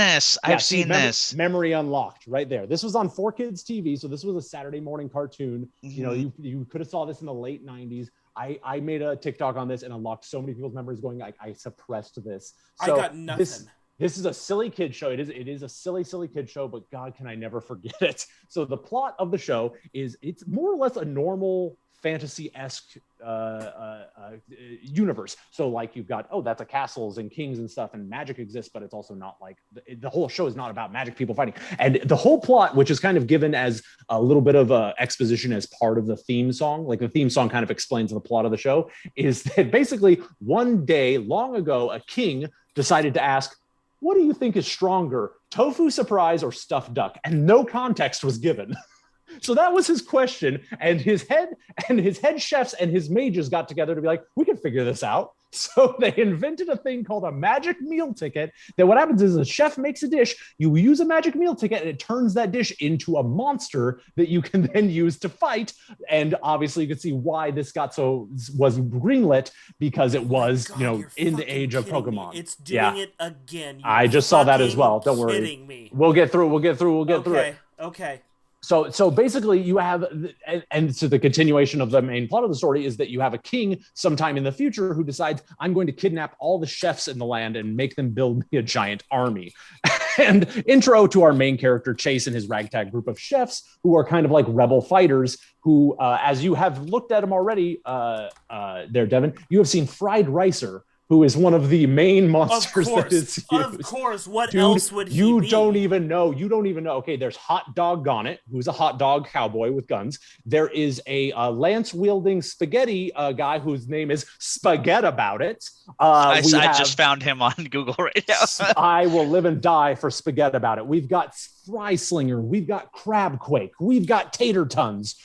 this. Memory unlocked right there. This was on 4Kids TV, so this was a Saturday morning cartoon. Mm-hmm. You know, you could have saw this in the late 90s. I made a TikTok on this and unlocked so many people's memories going, I suppressed this. So I got nothing. This is a silly kid show. It is a silly kid show, but God, can I never forget it. So the plot of the show is it's more or less a normal fantasy-esque universe. So like you've got, that's a castles and kings and stuff, and magic exists, but it's also not like the whole show is not about magic people fighting. And the whole plot, which is kind of given as a little bit of exposition as part of the theme song, like the theme song kind of explains the plot of the show, is that basically one day long ago, a king decided to ask, what do you think is stronger, tofu surprise or stuffed duck? And no context was given. So that was his question, and his head chefs and his mages got together to be like, we can figure this out. So they invented a thing called a magic meal ticket, that what happens is a chef makes a dish, you use a magic meal ticket, and it turns that dish into a monster that you can then use to fight. And obviously you can see why this was greenlit, because it was, in the age of Pokemon. It's doing it again. I just saw that as well. Don't worry. Me. We'll get through it. Okay. So basically you have, and so the continuation of the main plot of the story is that you have a king sometime in the future who decides, I'm going to kidnap all the chefs in the land and make them build me a giant army. And intro to our main character, Chase, and his ragtag group of chefs who are kind of like rebel fighters who, as you have looked at them already there, Devin, you have seen Fried Ricer, who is one of the main monsters that is used. Of course. What else would he be? You don't even know. Okay, there's Hot Dog Gonnet, who's a hot dog cowboy with guns. There is a lance-wielding spaghetti guy whose name is Spaghetti About It. I just found him on Google right now. I will live and die for Spaghetti About It. We've got Fry Slinger. We've got Crab Quake. We've got Tater Tons.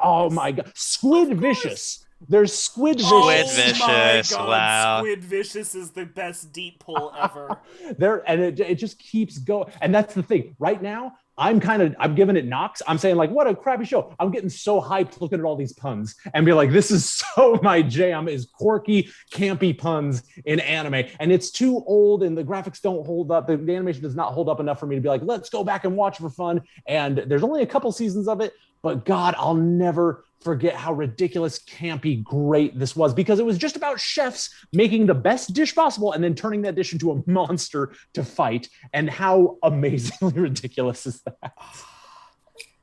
Oh my God, Squid Vicious. There's Squid Vicious. Squid Vicious, God, wow. Squid Vicious is the best deep pull ever. It just keeps going. And that's the thing. Right now, I'm giving it knocks. I'm saying like, what a crappy show. I'm getting so hyped looking at all these puns and be like, this is so my jam, is quirky, campy puns in anime. And it's too old and the graphics don't hold up. The animation does not hold up enough for me to be like, let's go back and watch for fun. And there's only a couple seasons of it. But God, I'll never forget how ridiculous, campy, great this was, because it was just about chefs making the best dish possible and then turning that dish into a monster to fight. And how amazingly ridiculous is that?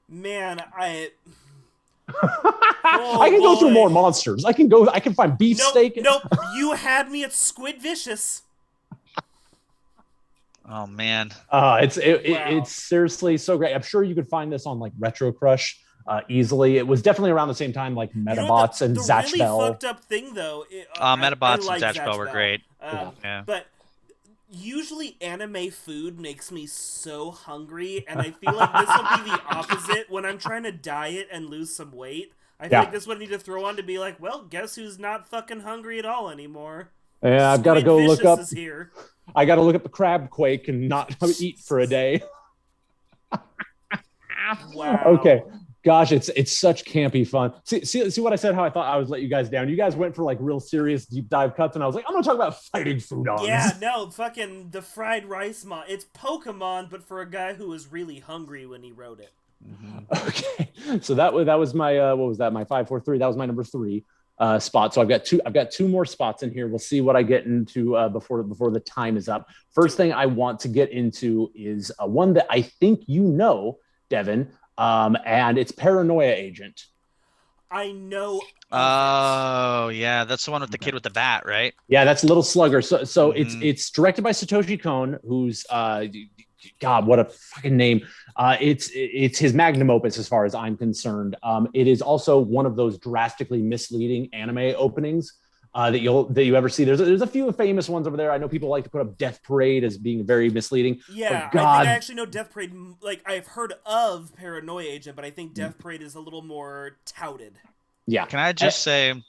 Man, I can go through more monsters. I can find beefsteak. Nope. You had me at Squid Vicious. Oh man. It's seriously so great. I'm sure you could find this on like Retro Crush easily. It was definitely around the same time like Metabots and Zatch really Bell. Fucked up thing though. Metabots and Zatch Bell were great. But usually anime food makes me so hungry, and I feel like this will be the opposite when I'm trying to diet and lose some weight. I feel like this would need to throw on to be like, well, guess who's not fucking hungry at all anymore? Yeah, I've got to go look up. Is here. I got to look up the crab quake and not eat for a day. Wow. Okay. Gosh, it's such campy fun. See what I said, how I thought I would let you guys down. You guys went for like real serious deep dive cuts, and I was like, I'm going to talk about fighting foodons. Yeah, no, fucking the fried rice It's Pokemon, but for a guy who was really hungry when he wrote it. Mm-hmm. Okay. So that was my, what was that? My 5, 4, 3. That was my number 3 spot. So I've got two more spots in here. We'll see what I get into before the time is up. First thing I want to get into is one that I think you know, Devin, and it's Paranoia Agent. I know. Oh yeah, that's the one with the kid with the bat, right? Yeah, that's Little Slugger. So it's directed by Satoshi Kon, who's God, what a fucking name. It's his magnum opus as far as I'm concerned. It is also one of those drastically misleading anime openings that you ever see. There's a few famous ones over there. I know people like to put up Death Parade as being very misleading. Yeah, I think I actually know Death Parade. Like, I've heard of Paranoia Agent, but I think Death Parade is a little more touted. Yeah. Can I just say,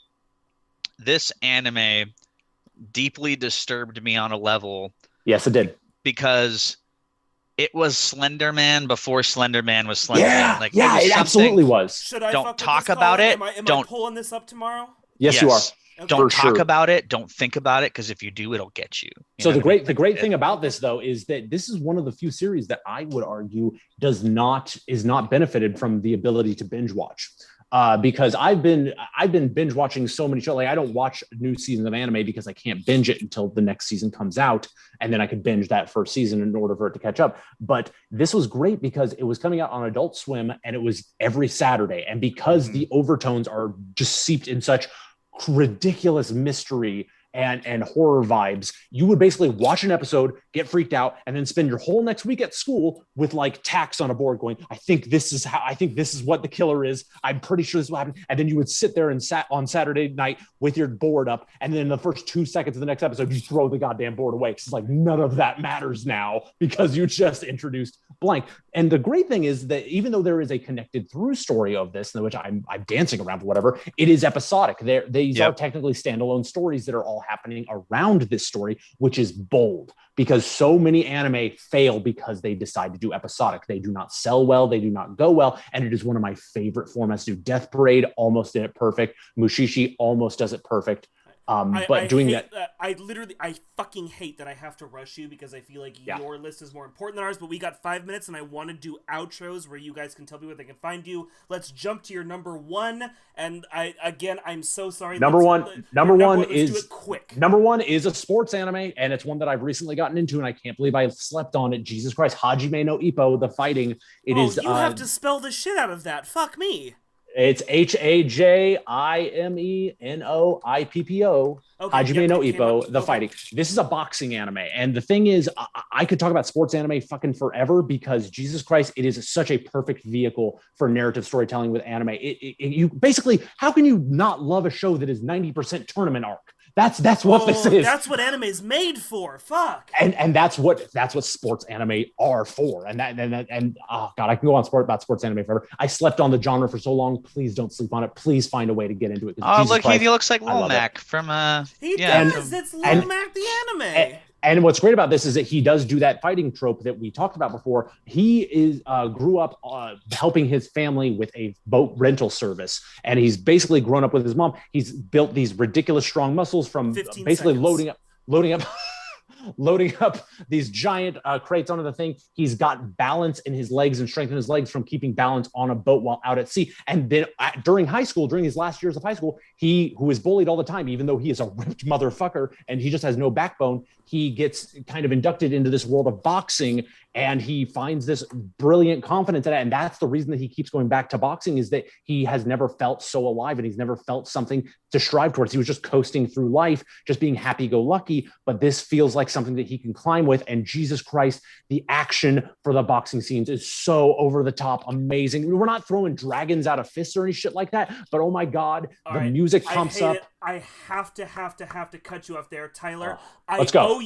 this anime deeply disturbed me on a level. Yes, it did. Because it was Slender Man before Slender Man was Slender Man. Like, it absolutely was. Should I don't talk about it? Am I pulling this up tomorrow? Yes, you are. Okay. Don't talk about it. Don't think about it, because if you do, it'll get you. So the great thing about this, though, is that this is one of the few series that I would argue is not benefited from the ability to binge watch. Because I've been binge watching so many shows. Like, I don't watch new seasons of anime because I can't binge it until the next season comes out, and then I could binge that first season in order for it to catch up. But this was great because it was coming out on Adult Swim, and it was every Saturday. And because the overtones are just seeped in such ridiculous mystery and horror vibes, you would basically watch an episode, get freaked out, and then spend your whole next week at school with like tacks on a board going, I think this is what the killer is. I'm pretty sure this will happen. And then you would sit there and sat on Saturday night with your board up. And then in the first 2 seconds of the next episode, you throw the goddamn board away. It's like, none of that matters now because you just introduced blank. And the great thing is that even though there is a connected through story of this, in which I'm dancing around for whatever, it is episodic. These are technically standalone stories that are all happening around this story, which is bold because so many anime fail because they decide to do episodic. They do not sell well. They do not go well. And it is one of my favorite formats to do. Death Parade almost did it perfect. Mushishi almost does it perfect. But doing that, I fucking hate that I have to rush you because I feel like your list is more important than ours. But we got 5 minutes, and I want to do outros where you guys can tell me where they can find you. Let's jump to your number one. And I'm so sorry. Number one is quick. Number one is a sports anime, and it's one that I've recently gotten into, and I can't believe I slept on it. Jesus Christ, Hajime no Ippo, the fighting. You have to spell the shit out of that. Fuck me. It's HAJIMENOIPPO. Hajime no Ippo, the fighting. This is a boxing anime. And the thing is, I could talk about sports anime fucking forever because Jesus Christ, it is such a perfect vehicle for narrative storytelling with anime. You basically, how can you not love a show that is 90% tournament arc? That's what this is. That's what anime is made for. Fuck. And that's what sports anime are for. And oh god, I can go on about sports anime forever. I slept on the genre for so long. Please don't sleep on it. Please find a way to get into it. Oh, look, he looks like Lil Mac from He does. It's Lil Mac the anime. And what's great about this is that he does do that fighting trope that we talked about before. He grew up helping his family with a boat rental service, and he's basically grown up with his mom. He's built these ridiculous strong muscles from basically loading up loading up these giant crates onto the thing. He's got balance in his legs and strength in his legs from keeping balance on a boat while out at sea. And then during high school, during his last years of high school, he, who is bullied all the time, even though he is a ripped motherfucker and he just has no backbone, he gets kind of inducted into this world of boxing, and he finds this brilliant confidence in it. And that's the reason that he keeps going back to boxing, is that he has never felt so alive and he's never felt something to strive towards. He was just coasting through life, just being happy-go-lucky, but this feels like something that he can climb with. And Jesus Christ, the action for the boxing scenes is so over the top, amazing. We're not throwing dragons out of fists or any shit like that, but oh my God, the music pumps up. I have to cut you off there, Tyler. Let's go.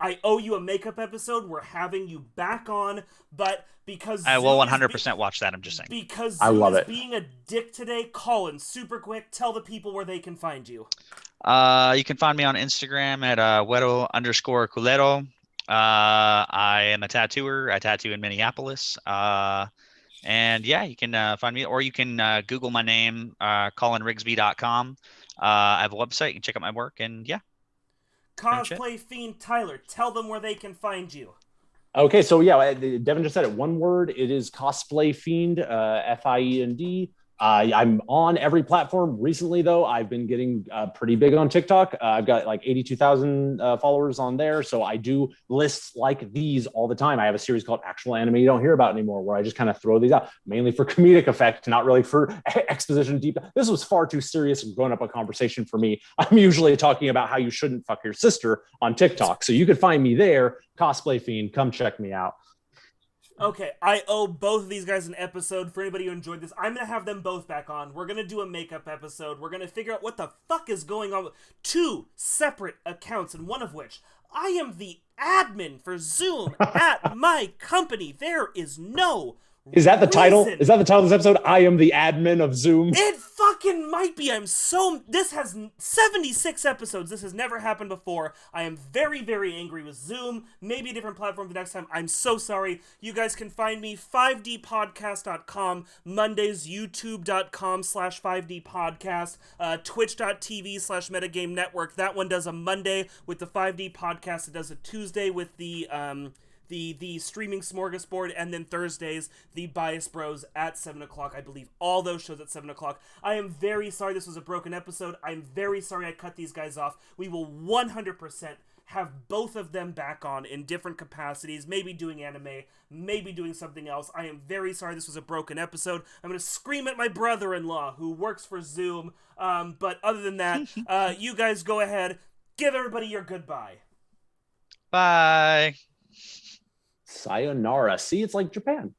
I owe you a makeup episode. We're having you back on, but because I will 100% watch that. I'm just saying. Because I love it. Being a dick today, Colin, super quick, tell the people where they can find you. You can find me on Instagram at güero_culero. I am a tattooer. I tattoo in Minneapolis. And yeah, you can find me, or you can Google my name, colinrigsby.com. I have a website. You can check out my work, and yeah. Cosplay Fiend Tyler, tell them where they can find you. Okay, so yeah, Devin just said it. One word. It is Cosplay Fiend, FIEND. I'm on every platform. Recently, though, I've been getting pretty big on TikTok. I've got like 82,000 followers on there. So I do lists like these all the time. I have a series called Actual Anime You Don't Hear About Anymore, where I just kind of throw these out, mainly for comedic effect, not really for exposition deep. This was far too serious and grown up a conversation for me. I'm usually talking about how you shouldn't fuck your sister on TikTok. So you can find me there, Cosplay Fiend. Come check me out. Okay, I owe both of these guys an episode. For anybody who enjoyed this, I'm going to have them both back on. We're going to do a makeup episode. We're going to figure out what the fuck is going on with 2 separate accounts, and one of which I am the admin for Zoom at my company. There is no Is that the title? Is that the title of this episode? I am the admin of Zoom. It fucking might be. This has 76 episodes. This has never happened before. I am very, very angry with Zoom. Maybe a different platform the next time. I'm so sorry. You guys can find me 5dpodcast.com, Mondays, youtube.com/5dpodcast, twitch.tv/metagame network. That one does a Monday with the 5D podcast. It does a Tuesday with the streaming smorgasbord, and then Thursdays, the Bias Bros at 7 o'clock. I believe all those shows at 7 o'clock. I am very sorry this was a broken episode. I'm very sorry I cut these guys off. We will 100% have both of them back on in different capacities, maybe doing anime, maybe doing something else. I am very sorry this was a broken episode. I'm going to scream at my brother-in-law who works for Zoom. But other than that, you guys go ahead. Give everybody your goodbye. Bye. Sayonara. See, it's like Japan.